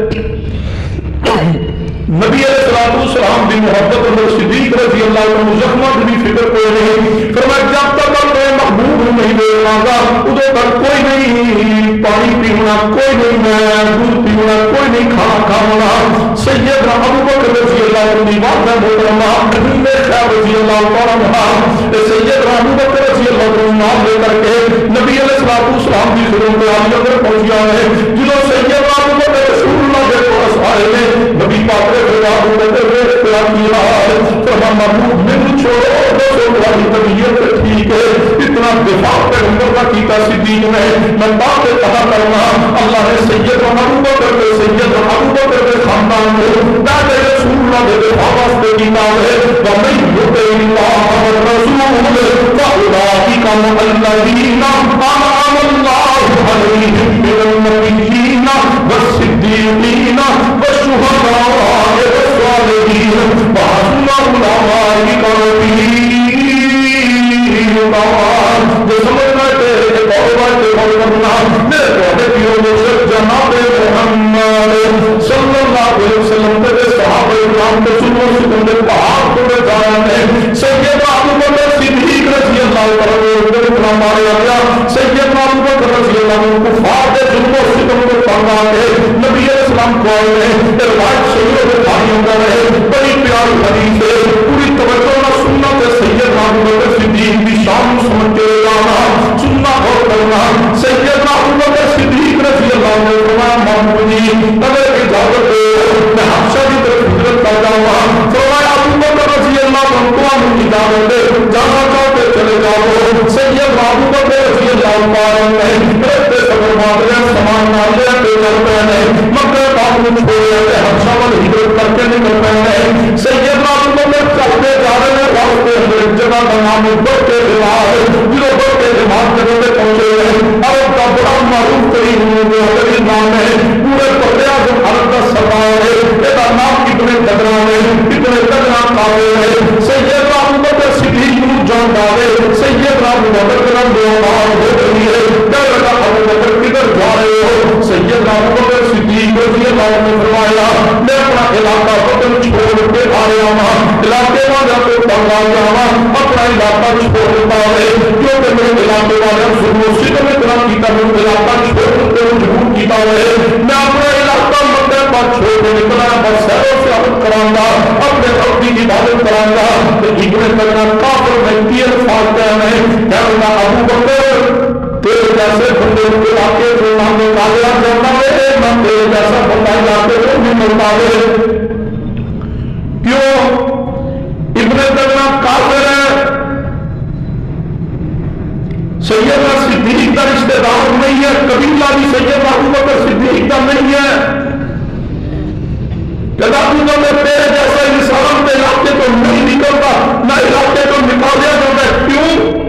نبی علیہ السلام کی محبت اور صدیق رضی اللہ عنہ زخمت بھی فکر کوئی نہیں فرمایا جب تک میں محبوب نہیں دیکھا گا ادھر تک کوئی نہیں پانی پینا کوئی نہیں میں دودھ پینا کوئی نہیں کھانا کھانا سیدنا ابو بکر رضی اللہ عنہ کی بات ہے محترمہ ابن خیر رضی اللہ عنہ سیدنا ابو بکر رضی اللہ عنہ نام لے کر کے نبی علیہ السلام کی خدمت میں عالی اندر پہنچ گیا ہے جنہوں سیدنا ابو بکر رسول اللہ کے پاس آئے ہیں نبی پاک نے ابو بکر نے اختیار کیا فرمایا محبوب میں چھوڑو دوسروں والی طبیعت ٹھیک ہے اتنا دفاع پیغمبر کا کیتا صدیق نے میں بات کہا کرنا اللہ نے سیدنا ابو بکر کے سیدنا ابو بکر کے خاندان کو پہلے رسول اللہ کے دفاع واسطے کیتا ہے وَمَن يُطِعِ اللَّهَ وَالرَّسُولَ فَأُولَٰئِكَ مَعَ الَّذِينَ أَنْعَمَ اللَّهُ عَلَيْهِم مِّنَ النَّبِيِّينَ وَالصِّدِّيقِينَ وَالشُّهَدَاءِ وَالصَّالِحِينَ وَحَسُنَ أُولَٰئِكَ رَفِيقًا جو سمجھنا ہے بہت کرنا میرے بہت پیو مشرف جناب محمد صلی اللہ علیہ وسلم کے صحابہ کرام کے سنوں سکون کے پہاڑ توڑے جایا ہے سیدنا ابو بکر صدیق رضی اللہ عنہ کو مارا گیا سیدنا ابو بکر رضی اللہ عنہ کفار کے ظلم و ستم کو پڑھا ہے نبی علیہ السلام کو آئے ہیں روایت صحیح بخاری اندر ہے بڑی پیاری حدیث ہے پوری توجہ نہ سننا کہ سیدنا ابو بکر صدیق کی شان سمجھ کے جانا سننا اور کرنا سیدنا ابو بکر صدیق رضی اللہ عنہ فرمایا محمد جی سید ابو بکر رضی اللہ تعالیٰ نے رتے صبر مادرے سامان نالے پہ چل پہ نے مکہ پاک میں چھوڑے تھے حبشہ وال ہجرت کر کے نکل پہ نے سید ابو بکر چلتے جا رہے ہیں واسطے ایک جگہ کا نام بڑکے رواج جو بڑکے رواج جگہ پہ پہنچے ہیں عرب کا بڑا معروف ترین محترم نام ہے پورے پردے اعظم عرب کا سردار ہے یہ نام ابن دغنہ ہے ابن دغنہ قابل ہے سید ابو بکر صدیق کو جان دارے سید ابو بکر کرم دو بار ہو رہی ہے کہہ رہا ابو بکر کدھر جا رہے ہو سید ابو بکر صدیق رضی اللہ عنہ نے فرمایا میں اپنا علاقہ وطن چھوڑ کے آ رہا ہوں علاقے والوں کو تنگا جاوا اپنا علاقہ چھوڑ دیتا ہے کیونکہ میرے علاقے والوں ظلم و ستم اتنا کیتا ہے علاقہ چھوڑ کے مجبور کیتا ہے میں اپنا علاقہ مکہ پر چھوڑ کے نکلا بس سیروں سے عبادت کراؤں گا اپنے رب کی عبادت کراؤں گا تو ابن دغنہ کافر میں 3 الفاظ کہنے کہنا ابو بکر تیرے جیسے بندے کے علاقے کو نام نکالیا جاتا ہے نہ تیرے جیسا بندہ علاقے کو بھی ملتا ہے کیوں ابن دغنہ کافر ہے سیدنا صدیق کا رشتہ دار نہیں ہے قبیلہ بھی سیدنا ابو بکر صدیق کا نہیں ہے کہتا تو میں تیرے جیسا انسان کے علاقے کو نہیں نکلتا نہ علاقے کو نکالیا جاتا ہے کیوں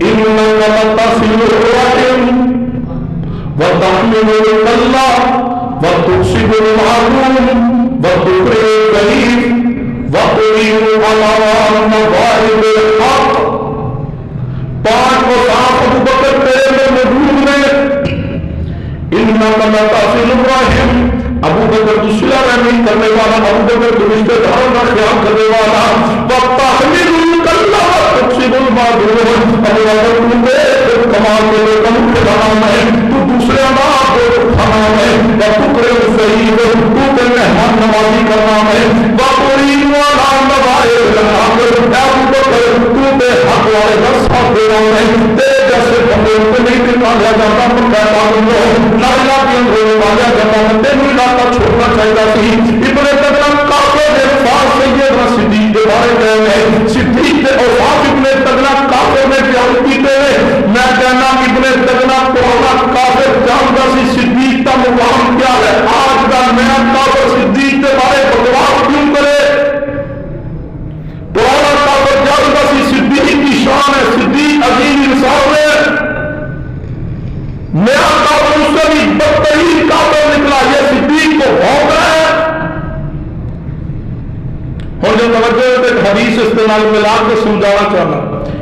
انکا لتصل الرحم وتحمل الکلہ وتکسب المعدوم وتقری الضعیف وتعین علی مواہب الحق 5 وصاف ابو بکر تیرے میں موجود ہیں انکا لتصل الرحم ابو بکر تو صلہ رحمی کرنے والا ابو بکر تو رشتہ داروں کا خیال کرنے والا وتحمل الکلہ وتکسب المعدوم ابو بکر تو بے کمال کے لئے کم کے بنام ہے تو دوسرے انداز کو کھانا ہے وتقری الضعیف تو بے مہمان نوازی کرنا ہے وتعین علی مواہب الحق ابو بکر تو بے حق والے کا ساتھ دینا ہے تیرے جیسے بندے کو نہیں نکالیا جاتا تو کہتا ہوں نہ علاقے کو نکالیا جاتا ہے تینوں علاقہ چھوڑنا چاہیے تھی ابن دغنہ کافر نے فاس سیدنا صدیق کے بارے میں صدیق کے اوصاف ابن دغنہ کافر نے بیان کیتے ہیں میں کہنا ابن دغنہ پرانا کافر جانتا سی صدیق کا مقام کیا ہے آج کا نیا کافر صدیق کے بارے بکواس کیوں کرے پرانا کافر جانتا سی صدیق کی شان ہے صدیق عظیم انسان ہے نیا کافر اس سے بھی بدترین کافر نکلا یہ صدیق کو بھونک رہا ہے اور جو توجہ ہے ایک حدیث استعمال ملا کے سمجھانا چاہنا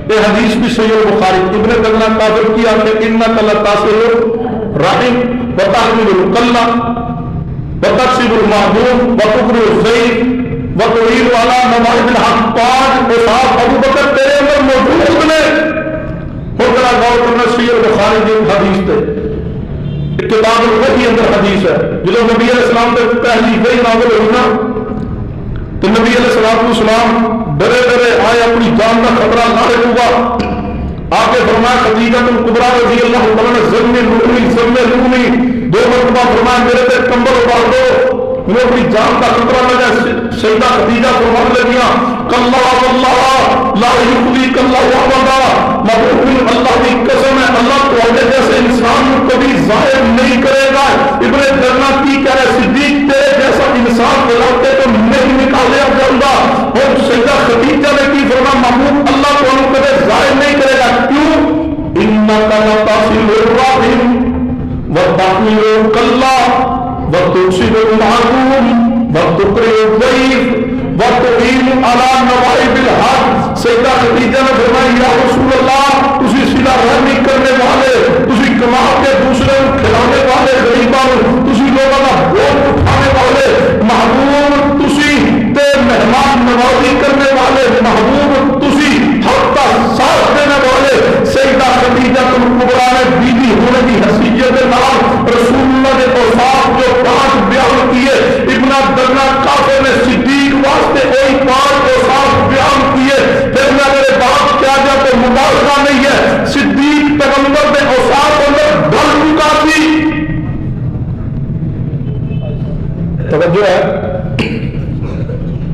یہ حدیث بھی صحیح بخاری ابن دغنہ کافر کیا کہ انک لتصل الرحم وتحمل الکلہ وتکسب المعدوم وتقری الضعیف وتعین علی مواہب الحق 5 اوصاف ابو بکر تیرے اندر موجود نے اور ذرا غور کرنا صحیح بخاری کی حدیث تے کتاب الوحی اندر حدیث ہے جب نبی علیہ السلام تے پہلی وحی نازل ہوئی نا تو نبی علیہ السلام ڈرے ڈرے آئے اپنی جان کا خطرہ لاحق ہوا آگے فرمایا خدیجہ کبریٰ رضی اللہ تعالیٰ نے ضمن لونی 2 مرتبہ فرمایا میرے پہ کمبل اتار دو مجھے اپنی جان کا خطرہ لگا سیدہ خدیجہ فرمانے لگیاں کاللہ واللہ لا یخلیک اللہ ابدا محبوب اللہ کی قسم ہے اللہ تمہارے جیسے انسان کو کبھی ظاہر نہیں کرے گا ابن دغنہ کی کہہ رہے صدیق تیرے جیسا انسان علاقے کو نہیں نکالیا جائے گا اور سیدہ خدیجہ نے کی فرمایا محبوب اللہ کو ہم کبھی ظاہر نہیں کرے گا کیوں انک لتصل الرحم وتحمل الکلہ وتکسب المعدوم وتقری الضعیف وتعین علی مواہب الحق سیدہ خدیجہ نے فرمایا یا رسول اللہ تسی صلہ رحمی کرنے والے تسی کما کے دوسرے کو کھلانے والے غریباں تسی لوگوں کا بوجھ اٹھانے والے محبوب تسی تے مہمان نوازی کرنے والے محبوب تسی حق کا ساتھ دینے والے سیدہ خدیجہ کبریٰ نے بیوی ہونے کی حیثیت کے نام رسول اللہ نے اوصاف جو 5 بیان کیے ابن دغنہ کافر نے صدیق واسطے وہی 5 اوصاف بیان کیے پھر میں اگر بات کیا جائے تو مبالغہ نہیں ہے صدیق پیغمبر نے اوصاف اندر ڈھل چکا تھی توجہ ہے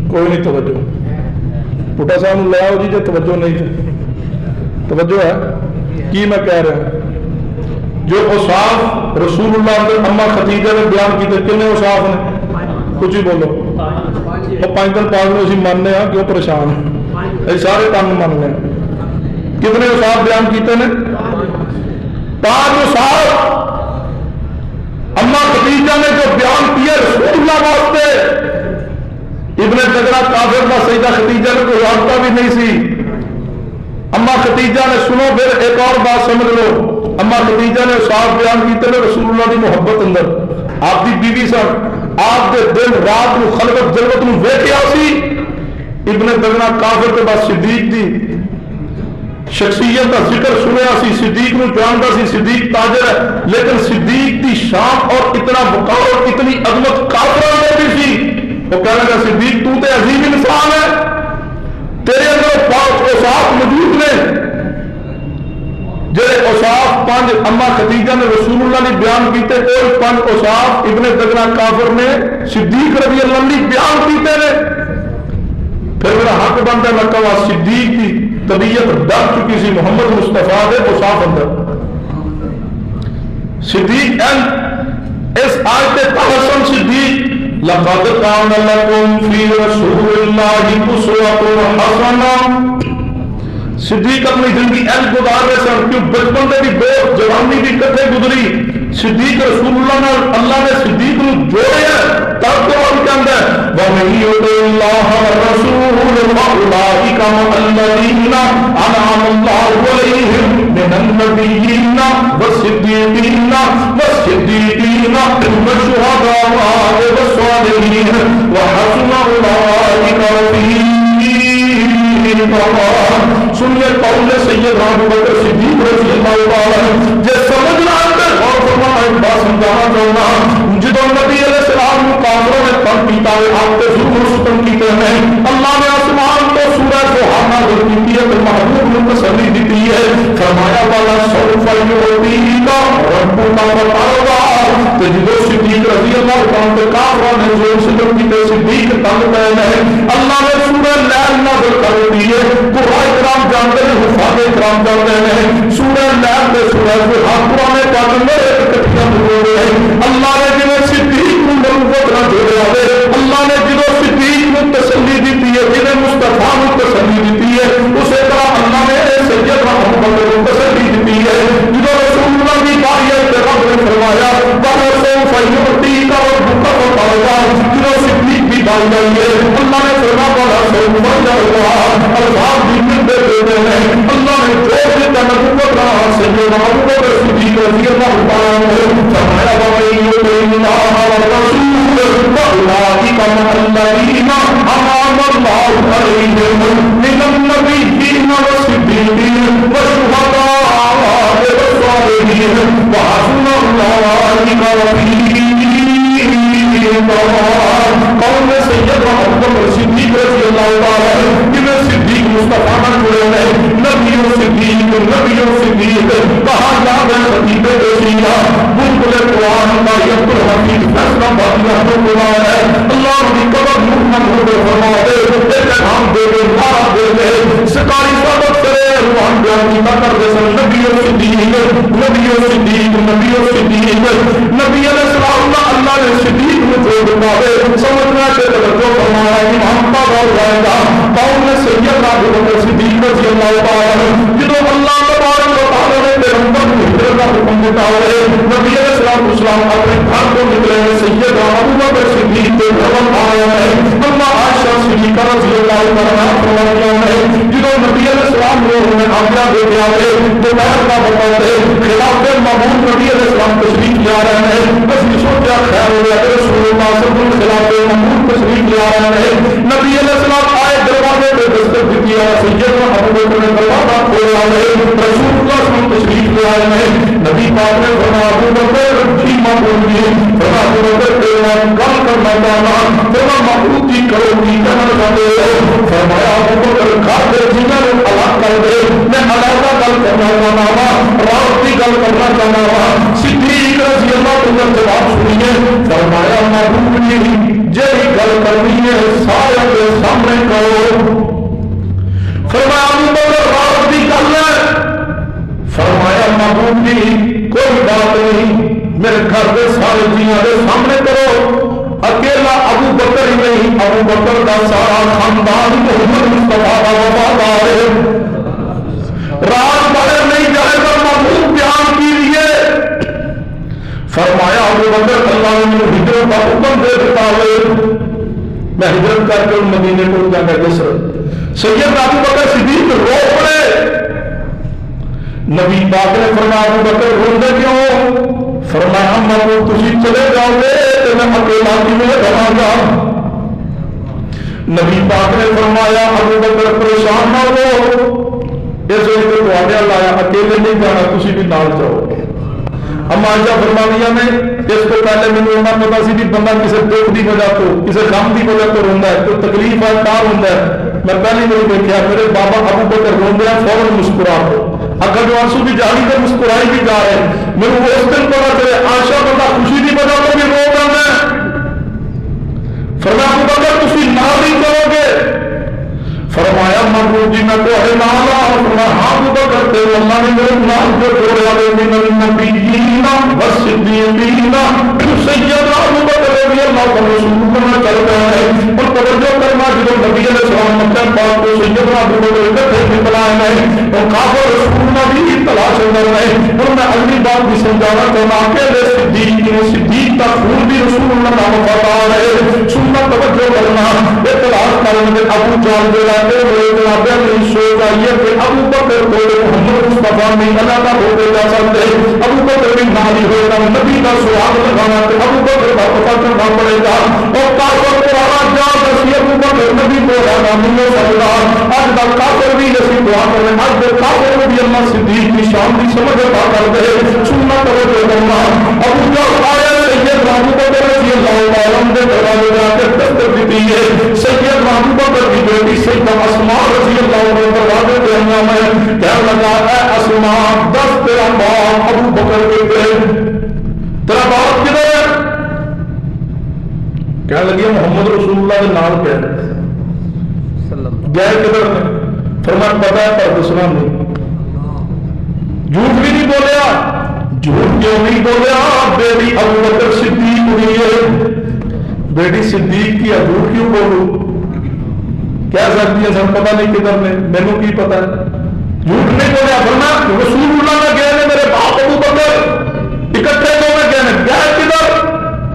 کوئی نہیں توجہ پٹا صاحب لے آؤ جی جو توجہ نہیں توجہ ہے کی میں کہہ رہا ہوں؟ جو اوصاف رسول اللہ کے اما خدیجہ نے بیان کیتے کتنے اوصاف نے؟ کچھ ہی بولو. اور 5 دن پاک میں اسی ماننے ہیں کیوں پریشان ہیں سارے کام ماننے ہیں. کتنے اوصاف بیان کیتے نے؟ 5 اوصاف اما خدیجہ نے جو بیان کیے رسول اللہ واسطے. ابن تغرا کافر کا سیدہ خدیجہ نے کوئی رابطہ بھی نہیں سی. اما خدیجہ نے سنو پھر ایک اور بات سمجھ لو. اما خدیجہ نے اوصاف بیان کیتے نے رسول اللہ کی محبت اندر. آپ کی بیوی سن آپ کے دن رات کو خلقت جلوت میں ویکھیا سی. ابن تغرا کافر کے بعد صدیق دی شخصیت کا ذکر سنیا سی. صدیق نو جانتا سی صدیق تاجر ہے لیکن صدیق دی شان اور اتنا وقار اور اتنی عظمت کافروں میں بھی سی. وہ کہنے لگا صدیق تو تے عظیم انسان ہے تیرے اندر 5 اوصاف موجود نے. جڑے اوصاف 5 اما خدیجہ نے رسول اللہ نے بیان کیتے اور 5 اوصاف ابن تغرا کافر نے صدیق رضی اللہ عنہ بیان کیتے نے. پھر میرا حق بنتا ہے میں کہا صدیق کی طبیعت ڈر چکی سی محمد مصطفیٰ دے اوصاف اندر. صدیق اس آیت تحسن صدیق لقد كان لكم في رسول الله اسوة حسنة. صدیق اپنی زندگی ایسے گزار رہے سن کیوں بچپن میں بھی بہت جوانی بھی کٹھے گزری. صدیق رسول اللہ نے اللہ نے صدیق کو جوڑے تب تو ہم کہتے ہیں وَمَن يُطِعِ اللَّهَ وَالرَّسُولَ فَأُولَٰئِكَ مَعَ الَّذِينَ أَنْعَمَ اللَّهُ عَلَيْهِم مِّنَ النَّبِيِّينَ وَالصِّدِّيقِينَ وَالشُّهَدَاءِ وَالصَّالِحِينَ وَحَسُنَ أُولَٰئِكَ رَفِيقًا. سنیے قول سید ابو بکر صدیق رضی اللہ عنہ جس سمجھنا ہے اور فرمانا ایک بات سمجھانا چاہوں گا. جدو نبی علیہ السلام کو کافروں نے تنگ پیتا ہے آپ کے ظلم و ستم کیتے ہیں اللہ نے آسمان کو سورہ سبحانہ نازل کی ہے تو محبوب نے تسلی دی ہے. فرمایا والا سوف یعطیک ربک فترضی. تو جدو صدیق رضی اللہ عنہ کافروں نے ظلم ستم کیتے صدیق تنگ پے ہیں اللہ نے سورہ لیل نازل کر دی ہے. قرآن کرام جانتے ہیں حفاظ کرام جانتے ہیں سورہ لیل میں سورہ قرآن پاک میں اکٹھیاں ہوئے ہیں. اللہ نے جنہیں صدیق کو نبوت نہ جوڑا ہے اللہ نے جنہوں صدیق کو تسلی دیتی ہے جنہیں مصطفیٰ کو تسلی دیتی ہے اسے طرح اللہ نے سید محمد کو تسلی دیتی ہے. جنہوں رسول اللہ کی باری ہے کہ رب نے فرمایا وَلَسَوْفَ يُعْطِيكَ رَبُّكَ فَتَرْضَىٰ. جنہوں صدیق کی باری آئی ہے اللہ نے فرمایا وَلَسَوْفَ يُعْطِيكَ الفاظ بھی ملتے دیتے ہیں. اللہ نے جو دیتا نبوت رہا سید محمد صدیق رضی اللہ عنہ فرمایا وَمَن يُطِعِ اللَّهَ وَالرَّسُولَ فَأُولَٰئِكَ مَعَ الَّذِينَ أَنْعَمَ اللَّهُ عَلَيْهِم مِّنَ النَّبِيِّينَ وَالصِّدِّيقِينَ وَالشُّهَدَاءِ وَالصَّالِحِينَ وَحَسُنَ أُولَٰئِكَ رَفِيقًا. قوم سید محمد صدیق رضی اللہ عنہ جنہیں صدیق مصطفیٰ نہ جڑے ہیں نبیوں صدیق کہا یاد ہے خطیب رسیہ بلبل قرآن کا یبر حقیق فیصلہ بادیہ تو قرآن ہے. اللہ کی قبر محمد فرما دے ایک احام دے دے نارا دے دے ستاری صدق سے روحان بیان کی بکر جیسا نبیوں صدیق نبی علیہ السلام اللہ نے صدیق میں جوڑ پاوے سمجھنا کہ توجہ فرمایا امام کا دور جائے گا. قوم نے سید ابو بکر صدیق رضی اللہ عنہ جدو اللہ تبارک و تعالی نے پیغمبر کو ہجرت کا حکم دیتا ہے نبی علیہ السلام اپنے گھر کو نکلے ہیں سید ابو بکر صدیق کے گھر آیا ہے. اللہ عائشہ صدیقہ رضی اللہ عنہا فرمایا ہے جدو نبی علیہ السلام نے انہیں آگیا دے دیا ہے دوپہر کا بتاتے خلاف معمول نبی علیہ السلام تشریف لے آ رہے ہیں. بس یہ سوچا خیر ہو گیا رسول اللہ صلی اللہ علیہ وسلم خلاف معمول تشریف لے آ رہے ہیں. نبی علیہ السلام آئے دروازے پہ دستک دیتی ہے سید ابو بکر نے دروازہ کھولا ہے رسول اللہ صلی اللہ علیہ وسلم تشریف لے آئے ہیں. نبی پاک نے فرمایا ابو بکر جی معمول جی فرمایا ابو بکر تیرا گل کرنا چاہنا فرمایا معمول کی کرو کی کہنا چاہتے ہو فرمایا ابو بکر گھر کے جنہوں نے الگ کر دے میں علیحدہ گل کرنا چاہنا وا رات کی گل کرنا چاہنا وا. صدیق رضی اللہ عنہ جواب سنیے فرمایا معمول جی جی گل کرنی ہے سارے کے سامنے کرو. فرمایا ابو بکر رات کی گل ہے سارے جیاں دے سامنے کرو، اکیلا ابو بکر ہی نہیں، ابو بکر دا سارا خاندان محمد مصطفیٰ دا وفادار ہے۔ رات باہر نہیں جائے گا، محبوب بیان کیجیے، فرمایا ابو بکر اللہ نے مجھے ہجرت کا حکم دے دیتا ہے، میں ہجرت کر کے مدینے کو جانا مصر۔ سید ابو بکر صدیق رو پڑے، نبی پاک نے فرمایا ابو بکر روندے کیوں؟ فرمایا محبوب تسی چلے جاؤ گے تو میں اکیلا کیوں رہاں گا؟ نبی پاک نے فرمایا ابو بکر پریشان نہ ہو، اس وقت تو آگے لایا اکیلے نہیں جانا، تسی بھی نال جاؤ گے۔ اما عائشہ فرمانیاں نے اس کو پہلے مینوں انہاں پتا سی بھی بندہ کسی دکھ دی وجہ تو کسی غم دی وجہ تو روندا ہے، کوئی تکلیف ہے تاں روندا ہے۔ میں پہلی بار دیکھا میرے بابا ابو بکر روندے ہیں فوراً مسکرا دو، اگر جو آنسو بھی جاری تو مسکرائی بھی جا رہے ہیں۔ میرے اس دن پتا چلے عائشہ بندہ خوشی دی وجہ تو بھی رو رہا ہے۔ فرمایا ابو بکر تسی نال ہی کرو گے؟ فرمایا محبوب جی میں تو ہے نال آؤں۔ فرمایا ہاں ابو بکر تے اللہ نے میرے نال جو جوڑیا ہے من النبیین والصدیقین سیدنا ابو بکر رضی اللہ عنہ رسول کرنا چل رہا ہے۔ اور توجہ کرنا جب نبی علیہ السلام مکہ پاک کو سیدنا ابو بکر اکٹھے نکلا ہے اور کافر رسول نبی تلاش کر رہے ہیں۔ اور میں اگلی بات بھی سمجھانا چاہتا ہوں کہ صدیق کا خون بھی رسول اللہ کا وفادار ہے۔ سننا توجہ کرنا تلاش کرنے میں ابو جہل جو سوچ آئیے کہ ابو بکر کو محمد مصطفیٰ نہیں اللہ کا ہوتے جا سکتے، ابو بکر بھی ناری ہوگا نبی کا سواد لگانا تو ابو بکر کا پتہ کرنا پڑے گا۔ اور کافر پرانا جا دسی ابو بکر نبی کو رانا ملو سکتا، آج تک کافر بھی ایسی دعا کریں، آج تک کافر کو بھی اللہ صدیق کی شان کی سمجھ عطا کر دے۔ سننا توجہ کرنا ابو جہل آیا سید ابو بکر رضی اللہ عنہ کے دروازے جا کے دستک دی ہے۔ سید ابو بکر کی بیٹی سیدہ اسماء رضی اللہ عنہ دروازے پہ آیا میں کہنے لگا اے اسماء دس تیرا باپ ابو بکر کے تیرا باپ کدھر ہے؟ کہنے لگی محمد رسول اللہ کے نام پہ گئے کدھر نے؟ فرمایا پتا ہے پر دسنا نہیں، جھوٹ بھی نہیں بولیا۔ جھوٹ کیوں نہیں بولیا؟ بیٹی ابو بکر صدیق ہوئی ہے، بیٹی صدیق کی جھوٹ کیوں بولوں؟ کہہ سکتی ہے سر پتہ نہیں کدھر نے، مینوں کی پتا ہے؟ جھوٹ نہیں بولیا۔ فرمایا رسول اللہ نے گئے نے میرے باپ ابو بکر اکٹھے دو میں گئے گئے کدھر؟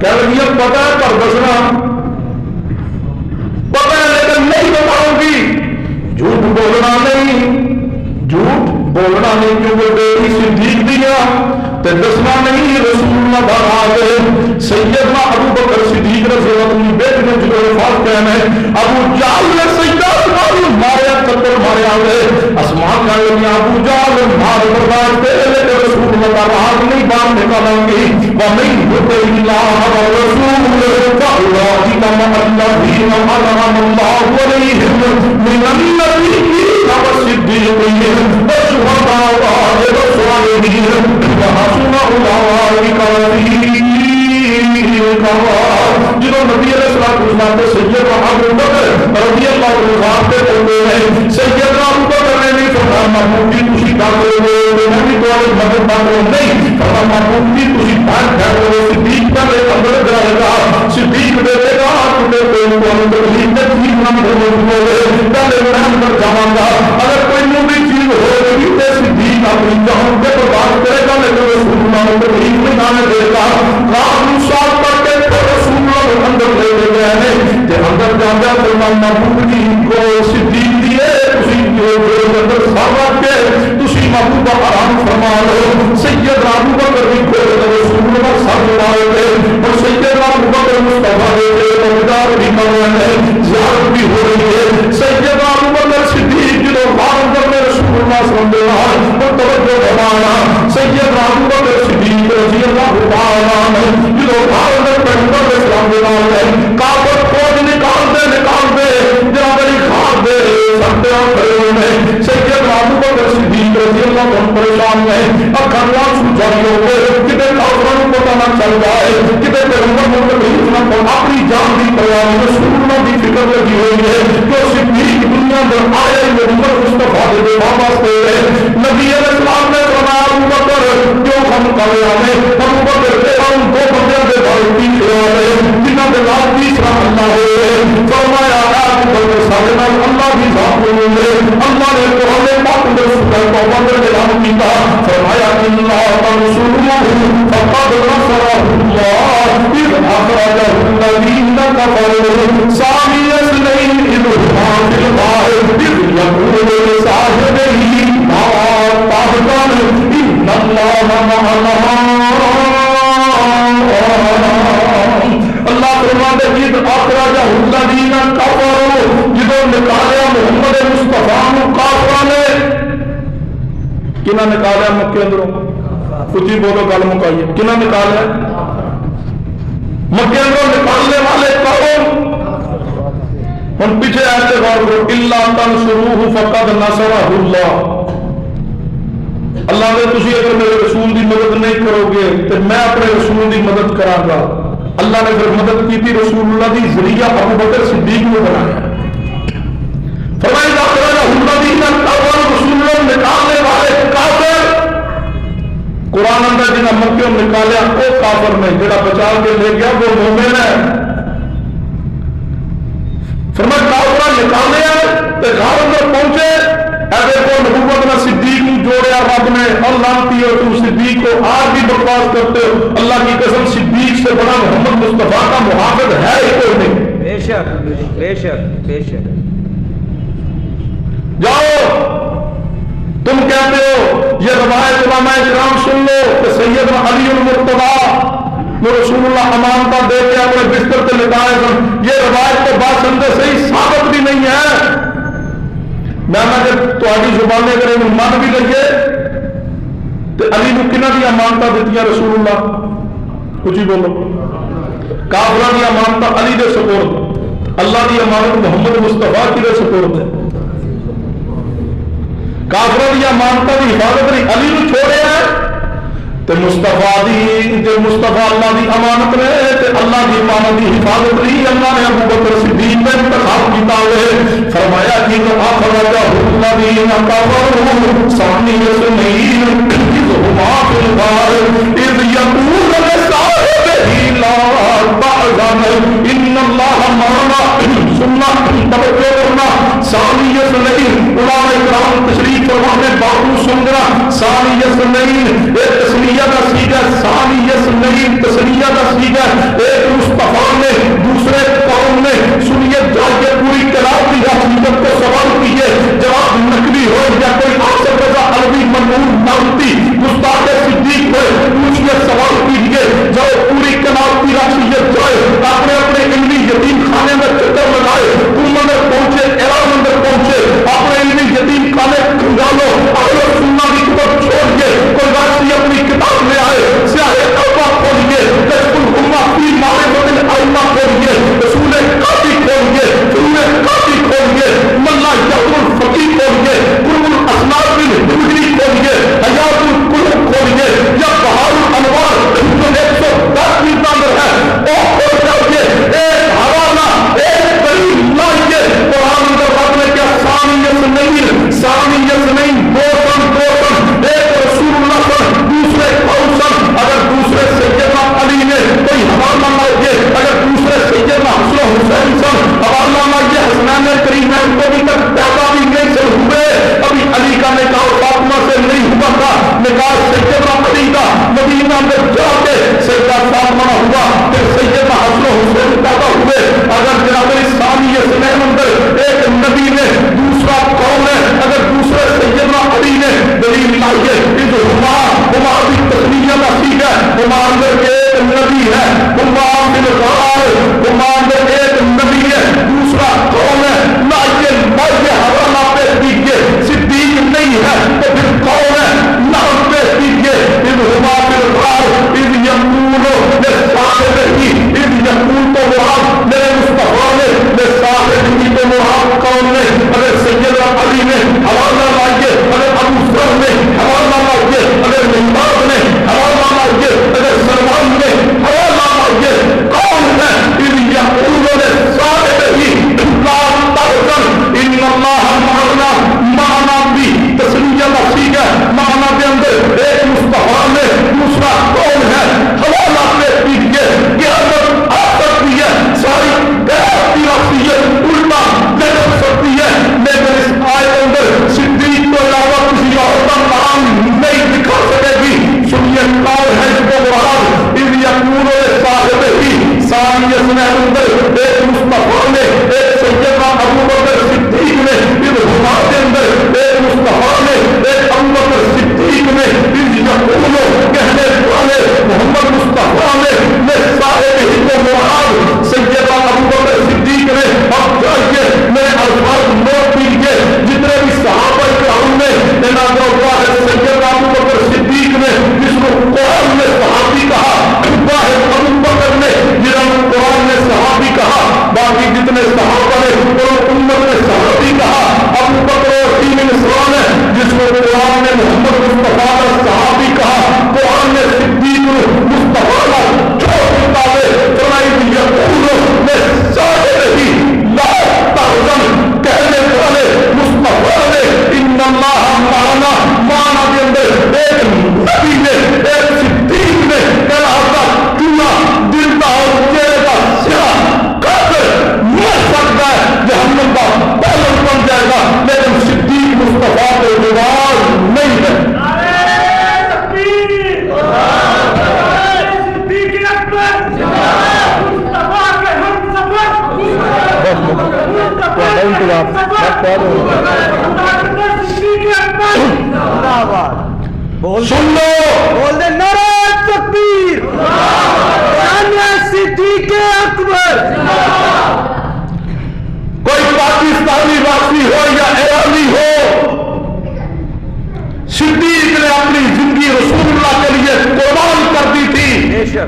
کہہ لگی ہے پتا ہے پر دسنا، پتا ہے لیکن نہیں بتاؤں گی۔ جھوٹ بولنا نہیں، جھوٹ بولنا نہیں کیونکہ بیٹی صدیق دیا تے دسنا نہیں رسول اللہ کا راز ہے۔ سیدنا ابو بکر صدیق رضی اللہ عنہ بیٹے نے جو وفات کہنا ہے ابو جہل نے سیدہ اسماء کو ماریا، چکر ماریا ہوئے۔ اسماء کا لیا ابو جہل مار برداشت تیرے لے رسول اللہ کا راز نہیں باہر نکالیں گی۔ وَمَن يُطِعِ اللَّهَ وَالرَّسُولَ فَأُولَٰئِكَ مَعَ الَّذِينَ أَنْعَمَ اللَّهُ عَلَيْهِم مِّنَ النَّبِيِّينَ وَالصِّدِّيقِينَ وَالشُّهَدَاءِ وَالصَّالِحِينَ وَحَسُنَ أُولَٰئِكَ رفیقا۔ جنہوں نبی علیہ السلام کے سیدنا ابو بکر رضی اللہ عنہ کے بولتے ہیں، سیدنا ابو بکر نے نہیں فرمایا محمود جی تسی ڈاکٹر ہو میں بھی تمہاری مدد ڈاکٹر نہیں، فرمایا محمود جی تسی بات کر رہے ہو صدیق پہلے اندر جائے گا، صدیق دیتے گا تمہیں کوئی تکلیف تکلیف نہ ہوگی پہلے میں اندر جاؤں گا، اگر کوئی مومن چیز ہوگی تو صدیق اپنی جان پہ بات کرے گا لیکن رسول اللہ کو تکلیف نہیں آنے دے گا۔ رات صاف کر کے رسول اللہ اندر لے گئے ہیں کہ اندر جانا فرمان محبوب جی کو صدیق دیے تسی جو اندر سر رکھ کے تسی محبوب آرام فرما لو۔ سید ابو بکر بھی کو رسول اللہ سر لائے تھے اور سید ابو بکر مصطفیٰ کے تابعدار بھی کر رہے ہیں، زیارت بھی ہو رہی ہے۔ سید ابو بکر صدیق جو اندر میں رسول اللہ صلی اللہ علیہ وسلم اور توجہ فرمانا سید ابو بکر صدیق رضی اللہ تعالیٰ عنہ جو اندر پیغمبر اسلام کے نام ہے کافر فوج نکال دے جناب علی خان دے سکتے ہیں کھڑے میں سید ابو بکر صدیق رضی اللہ عنہ پریشان ہے اکھان سو جاری ہو گئے کتے کافروں کو پتہ نہ چل جائے کتے پیغمبر کو تکلیف نہ پہنچے، اپنی جان کی پرواہ نہیں، رسول اللہ کی فکر لگی ہوئی ہے کہ صدیق دنیا میں آئے محمد مصطفیٰ کے واسطے نبی علیہ السلام نے فرمایا ابو بکر کیوں ہم کرے ہمیں ابو بکر دو بندے كفروا ثاني اثنين إذ هما في الغار إذ يقول لصاحبه لا تحزن إن الله معنا. اللہ فرماتے ہیں جد اخرجہ الذین کفروا، جدوں نکالیا محمد مصطفیٰ نو کافراں نے، کنہاں نکالیا مکے اندروں؟ اچھی بولو گل مکائیے، کنہاں نکالیا؟ مکے اندروں نکالنے والے کون؟ ہن پیچھے ایسے غور کرو، الا تنصروہ فقد نصرہ اللہ. اللہ نے تسی اگر میرے رسول دی مدد نہیں کرو گے تو میں اپنے رسول دی مدد کراں گا. اللہ نے پھر مدد کی تھی رسول اللہ دی ذریعہ ابو بکر صدیق نے بنایا. فرمایا اخرجہ الذین کفروا، رسول اللہ نکالنے والے کافر قرآن اندر جنہاں مکیوں نکالیا وہ کافر نے، جڑا بچا کے لے گیا وہ مومن ہے. فرمایا کافر نکالے تے گھر اندر پہنچے، اے دیکھو نبوت میں صدیق کو جوڑیا رب نے، اور لانتی ہو تم صدیق کو آج بھی بکواس کرتے ہو. اللہ کی قسم صدیق سے بڑا محمد مصطفیٰ کا محافظ ہے ہی کوئی نہیں. بے شک بے شک بے شک. جاؤ تم کہتے ہو یہ روایت علماء کرام سن لو کہ سیدنا علی المرتضیٰ وہ رسول اللہ امانتہ دے کے اپنے بستر سے لٹائے سن. یہ روایت تو بات سمجھے صحیح ثابت بھی نہیں ہے. میں جب تہاڈی زبان اگر من بھی لگے تو علی نو کنہاں دی امانتہ دتیاں رسول اللہ؟ کچھ ہی بولو. کافراں دی امانتہ علی دے سپرد، اللہ دی امانت محمد مصطفیٰ کی دے سپرد ہے. کافروں دی امانتہ دی حفاظت نہیں علی نو چھوڑیا ہے تے مصطفیٰ دی جو مصطفیٰ اللہ دی امانت نے تے اللہ دی امانت دی حفاظت نہیں. اللہ نے ابو بکر صدیق کا انتخاب کیتا ہے. فرمایا کہ تو اخرجہ الذین کفروا ثانی اثنین اذ هما فی الغار اذ یقول لصاحبہ لا تحزن ان اللہ معنا ثم توجہ کرنا ثانی اثنین. علماء کرام تشریف فرماتے بابو سنگرا ثانی اثنین ایک تسمیہ کا سیغہ، ثانی اثنین تسمیہ کا سیغہ. ایک مصطفیٰ نے دوسرے قوم نے سنیے جائے پوری کلام کی حقیقت کو سوال کیے، جواب نقلی ہو یا کوئی آسر رضا عربی منور نامتی گستاخ صدیق ہوئے پوچھئے سوال کیجئے. جب پوری کلام کی حقیقت جائے اپنے اپنے علمی یتیم خانے میں چکر لگائے، تم اندر پہنچے ایران اندر پہنچے اپنے علمی یتیم خانے کھنگالو اگر سننا کی کتاب چھوڑیے کوئی واقعی اپنی کتاب لے آئے سیاہ توبہ کھولیے کشف الامہ فی ما صدیق نے اپنی زندگی رسول اللہ کے لیے قربان کر دی تھی،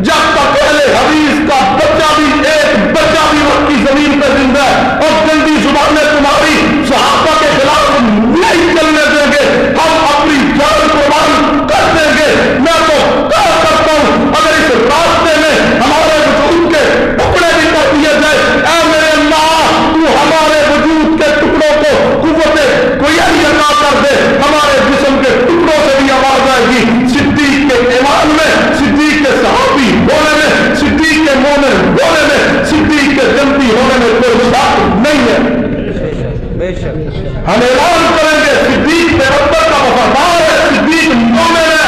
جب تک اہل حدیث کا بچہ بھی ایک بچہ بھی وقت کی زمین پہ زندہ ہے اور گندی زبانیں تمہاری صحابہ کے خلاف نہیں چلنے دیں گے، ہم اپنی جان قربان کر دیں گے۔ میں تو کہا کرتا ہوں اگر اس راستے میں ہمارے وجود کے ٹکڑے بھی کر دیے جائے، اے میرے اللہ تو ہمارے وجود کے ٹکڑوں کو قوت کوئی عطا کر دے، ہمارے جسم کے ٹکڑوں سے بھی آواز آئے گی۔ صدیق کے ایمان میں، صدیق کے صحابی ہونے میں، صدیق کے مومن ہونے میں، صدیق کے جنتی ہونے میں کوئی شک نہیں ہے۔ بے شک ہم اعلان کریں گے صدیق پیغمبر کا وفادار ہے، صدیق مومن ہے۔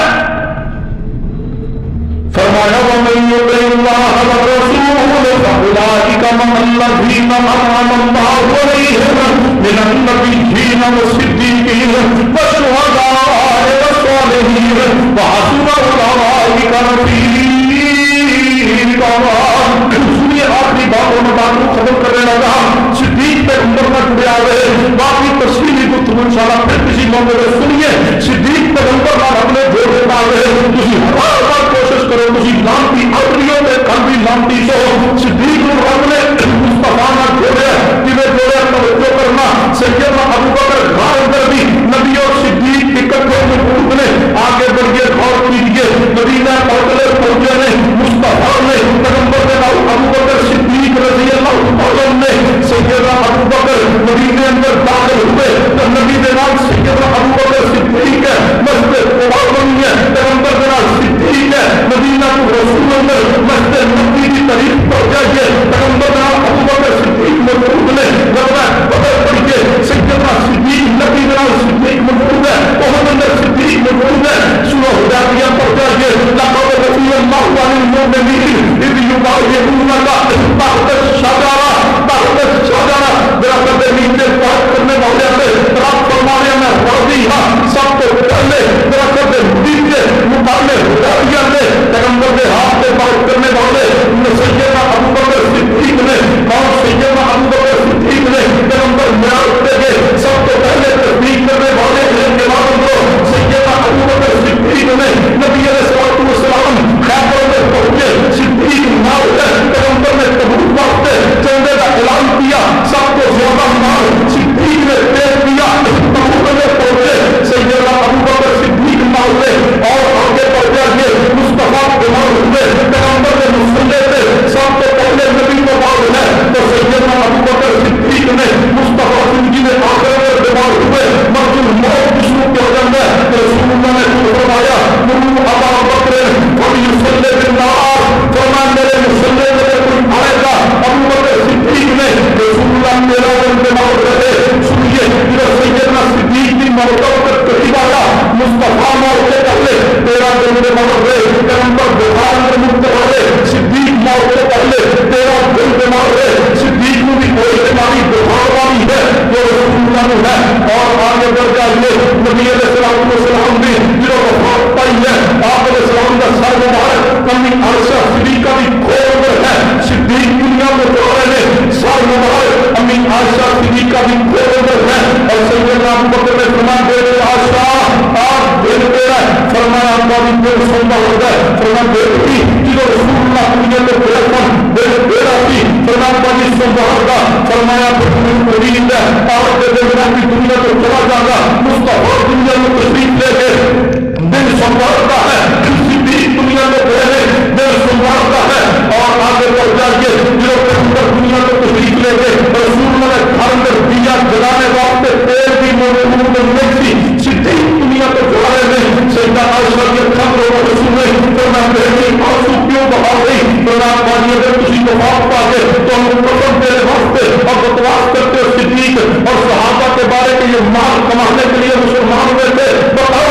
فرمایا وَمَن يُطِعِ اللَّهَ وَالرَّسُولَ فَأُولَٰئِكَ مَعَ الَّذِينَ أَنْعَمَ اللَّهُ عَلَيْهِم مِّنَ النَّبِيِّينَ وَالصِّدِّيقِينَ وَالشُّهَدَاءِ وَالصَّالِحِينَ وَحَسُنَ أُولَٰئِكَ رَفِيقًا۔ سنیے آخری باتوں میں بات کو ختم کرنے لگا۔ صدیق پیغمبر کا جڑے آئے، باقی تفصیلی گفتگو انشاءاللہ پھر کسی موقع میں سنیے۔ صدیق پیغمبر کا اپنے جوڑ دیتا ہے، تسی ہر بار کوشش کرو تسی لانتی اپنیوں میں کل بھی لانتی سو۔ صدیق نے رب نے مصطفیٰ نہ جوڑے کہ میں جوڑے توجہ کرنا۔ سیدنا ابو بکر غار اندر بھی نبی اور صدیق اکٹھے موجود نے، آگے بڑھئے غور کیجئے، مدینہ پہنچے نے مصطفیٰ نے پیغمبر کے نام ابو بکر صدیق رضی اللہ عنہ نے سیدنا ابو بکر مدینے اندر داخل ہوئے تو نبی کے نام سیدنا ابو بکر صدیق ہے، مسجد قباء بنی ہے، پیغمبر کے نام صدیق ہے، مدینہ رسول اندر مسجد نبی کی تاریخ پڑھ جائیے، پیغمبر کے نام ابو بکر صدیق موجود نے، غزوہ بدر پڑھیے، سیدنا صدیق نبی کے نام صدیق موجود ہے، احد اندر صدیق موجود ہے، سورہ حدیبیہ پڑھ جائیے، لقد رضی اللہ عن المؤمنین اذ یبایعونک تحت الشجرہ، تحت الشجرہ، درخت کے نیچے بیعت کرنے والے سے رب فرمانے میں راضی ہاں، سب کو پہلے درخت کے نیچے مقابلے حدیبیہ میں پیغمبر کے ہاتھ سے بیعت کرنے والے سیدنا ابو بکر صدیق نے اور سیدنا ابو بکر صدیق نے پیغمبر معراج پہ گئے، سب کو پہلے تصدیق کرنے والے کے بعد سیدنا ابو بکر صدیق نے نبی علیہ السلام خیبر میں پہنچے، صدیق نہ ہوئے، پیغمبر نے تبوک واسطے چندے کا اعلان کیا، سب کو زیادہ مار صدیق نے پیش کیا، تبوک میں پہنچے، سیدنا ابو بکر صدیق نہ ہوئے اور آگے بڑھ جائیے، مصطفیٰ بیمار ہوئے، پیغمبر کے مسئلے پہ سب کو پہلے نبی کو بعد ہے تو سیدنا ابو بکر صدیق نے مصطفیٰ زندگی میں آخر میں بیمار ہوئے، مرجل موت جسم کے وجہ میں رسول اللہ نے فرمایا مرو ابا بکر ولیصلی بالناس، فرمایا میرے مسلے میں کوئی آئے گا، ابو بکر صدیق نے رسول اللہ میرا دن بیمار رہے، سنیے جب سیدنا صدیق کی موت پر قریب آیا، مصطفیٰ موت سے پہلے تیرا دن بیمار رہے، پیغمبر بخار میں مبتلا رہے، صدیق موت سے پہلے تیرا دن بیمار رہے، صدیق میں بھی کوئی بیماری بخار والی ہے جو رسول اللہ نے ہے، اور آگے بڑھ جائیے نبی علیہ السلام بھی جو وفات پائی ہے، آپ علیہ السلام کا سر مبارک امی عائشہ صدیقہ بھی کھول کر ہے، صدیق دنیا میں جو رہے سر مبارک امی عائشہ صدیقہ بھی کھول کر ہے، اور سیدنا ابو بکر نے فرمایا میرے عائشہ آپ دل پہ ہے، فرمایا آپ بھی دل سنتا ہوتا ہے، فرمایا بیٹی جو رسول اللہ دنیا میں بیٹھن دل بیٹا تھی، فرمایا بڑی سنتا ہوتا، فرمایا مرید ہے آپ کے دل میں دنیا کو چلا جانا، مصطفیٰ دنیا میں تشریف لے کے دل سنبھالتا ہے، صدیق دنیا میں رہے دل سنبھالتا ہے، اور آگے بڑھ جائیے جو دنیا میں تشریف لے کے رسول نے گھر میں دیا جلانے واسطے تیل بھی موجود نہیں تھی، صدیق دنیا کو جلانے میں سیدنا عائشہ کے خبر و رسول نے فرمایا بیٹی آنسو کیوں بہا رہی، فرمایا باجی اگر کسی کو بات پا کے تو ہم قسم تیرے واسطے اور بکواس کرتے صدیق اور صحابہ کے بارے میں یہ مال کمانے کے لیے مسلمان ہوئے تھے، بتاؤ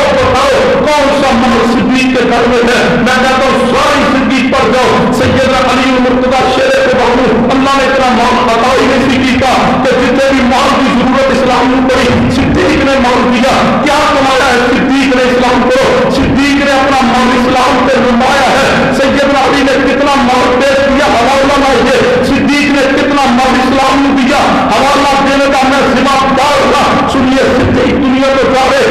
کون سا مال صدیق کے گھر میں ہے، میں کہتا ہوں ساری زندگی پڑھ جاؤ، سیدنا علی مرتضیٰ شیر کے بابو اللہ نے اتنا مال عطا ہی نہیں کیا کہ جتنے بھی مال کی ضرورت اسلام میں پڑی صدیق نے مال دیا، کیا کمایا ہے صدیق نے اسلام کو، صدیق نے اپنا مال اسلام پہ نمایا ہے، سیدنا علی نے کتنا مال پیش کیا حوالہ لائیے، صدیق نے کتنا مال اسلام میں دیا، حوالہ دینے کا میں ذمہ دار تھا، سنیے صدیق دنیا کو جا رہے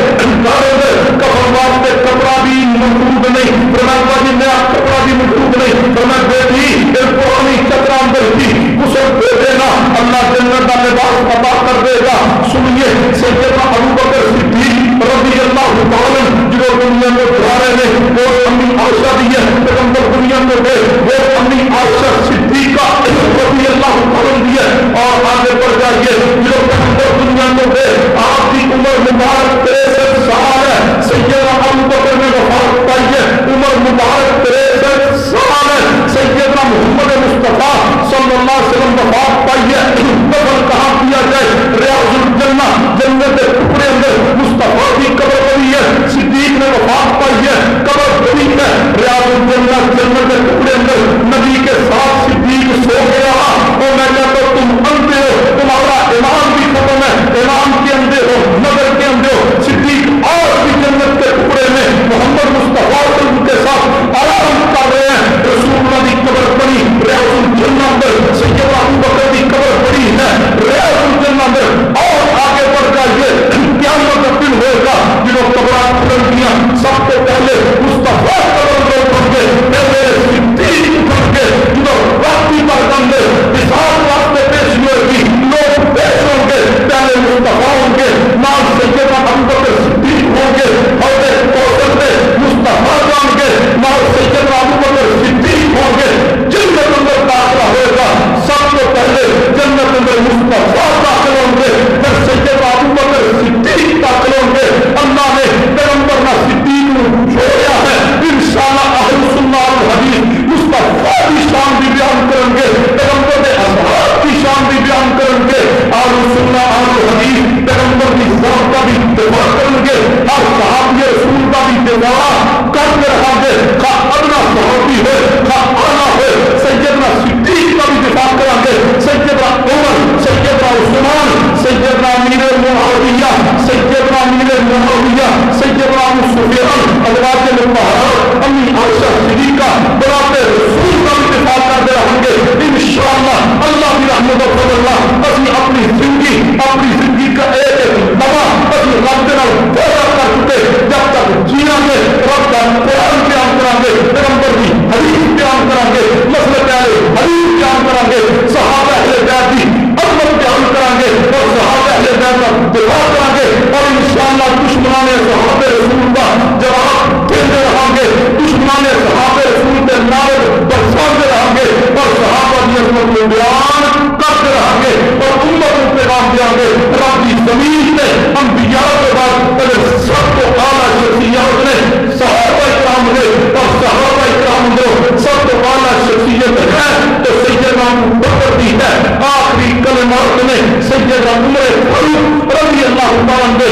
ابو سفیان ازواج مطہرات امی عائشہ صدیقہ برات رسول کا بھی دفاع کرتے رہیں گے انشاءاللہ اللہ کی رحمت و فضل اللہ اسی اپنی زندگی کا ایک نوا اسی رب کے نال پیدا کر چکے جب تک جینا گے رب کا قرآن بیان کریں گے پیغمبر کی حدیث بیان کریں گے مسئلے پیارے حدیث بیان کریں گے صحابہ اہل بیت کی عظمت بیان کریں گے اور صحابہ اہل بیت کا دفاع کریں گے اور انشاءاللہ دشمنان صحابہ رسول کا جواب دیتے رہیں گے دشمنان صحابہ رسول کے نعرے برساتے رہیں گے اور صحابہ کی عظمت کو بیان کرتے رہیں گے اور امت کو پیغام دیں گے رب کی زمین میں انبیاء کے بعد اگر سب کو اعلیٰ شخصیات نے صحابہ کرام نے اور صحابہ کرام نے سب کو اعلیٰ شخصیت ہے تو سیدنا بکر بھی ہے آخری کلمات میں سیدنا عمر فاروق رضی اللہ تعالیٰ نے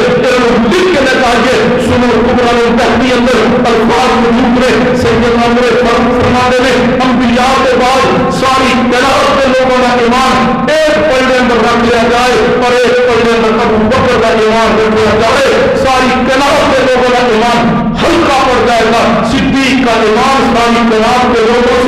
لکھ کے نکالیے سنو قبران تحتی اندر الفاظ موجود میں سیدنا عمر فاروق فرماتے ہیں انبیاء کے بعد ساری کائنات کے لوگوں کا ایمان ایک پلڑے اندر رکھ لیا جائے اور ایک پلڑے اندر ابو بکر کا ایمان رکھ لیا جائے ساری کائنات کے لوگوں کا ایمان ہلکا پڑ جائے گا صدیق کا ایمان ساری کائنات کے لوگوں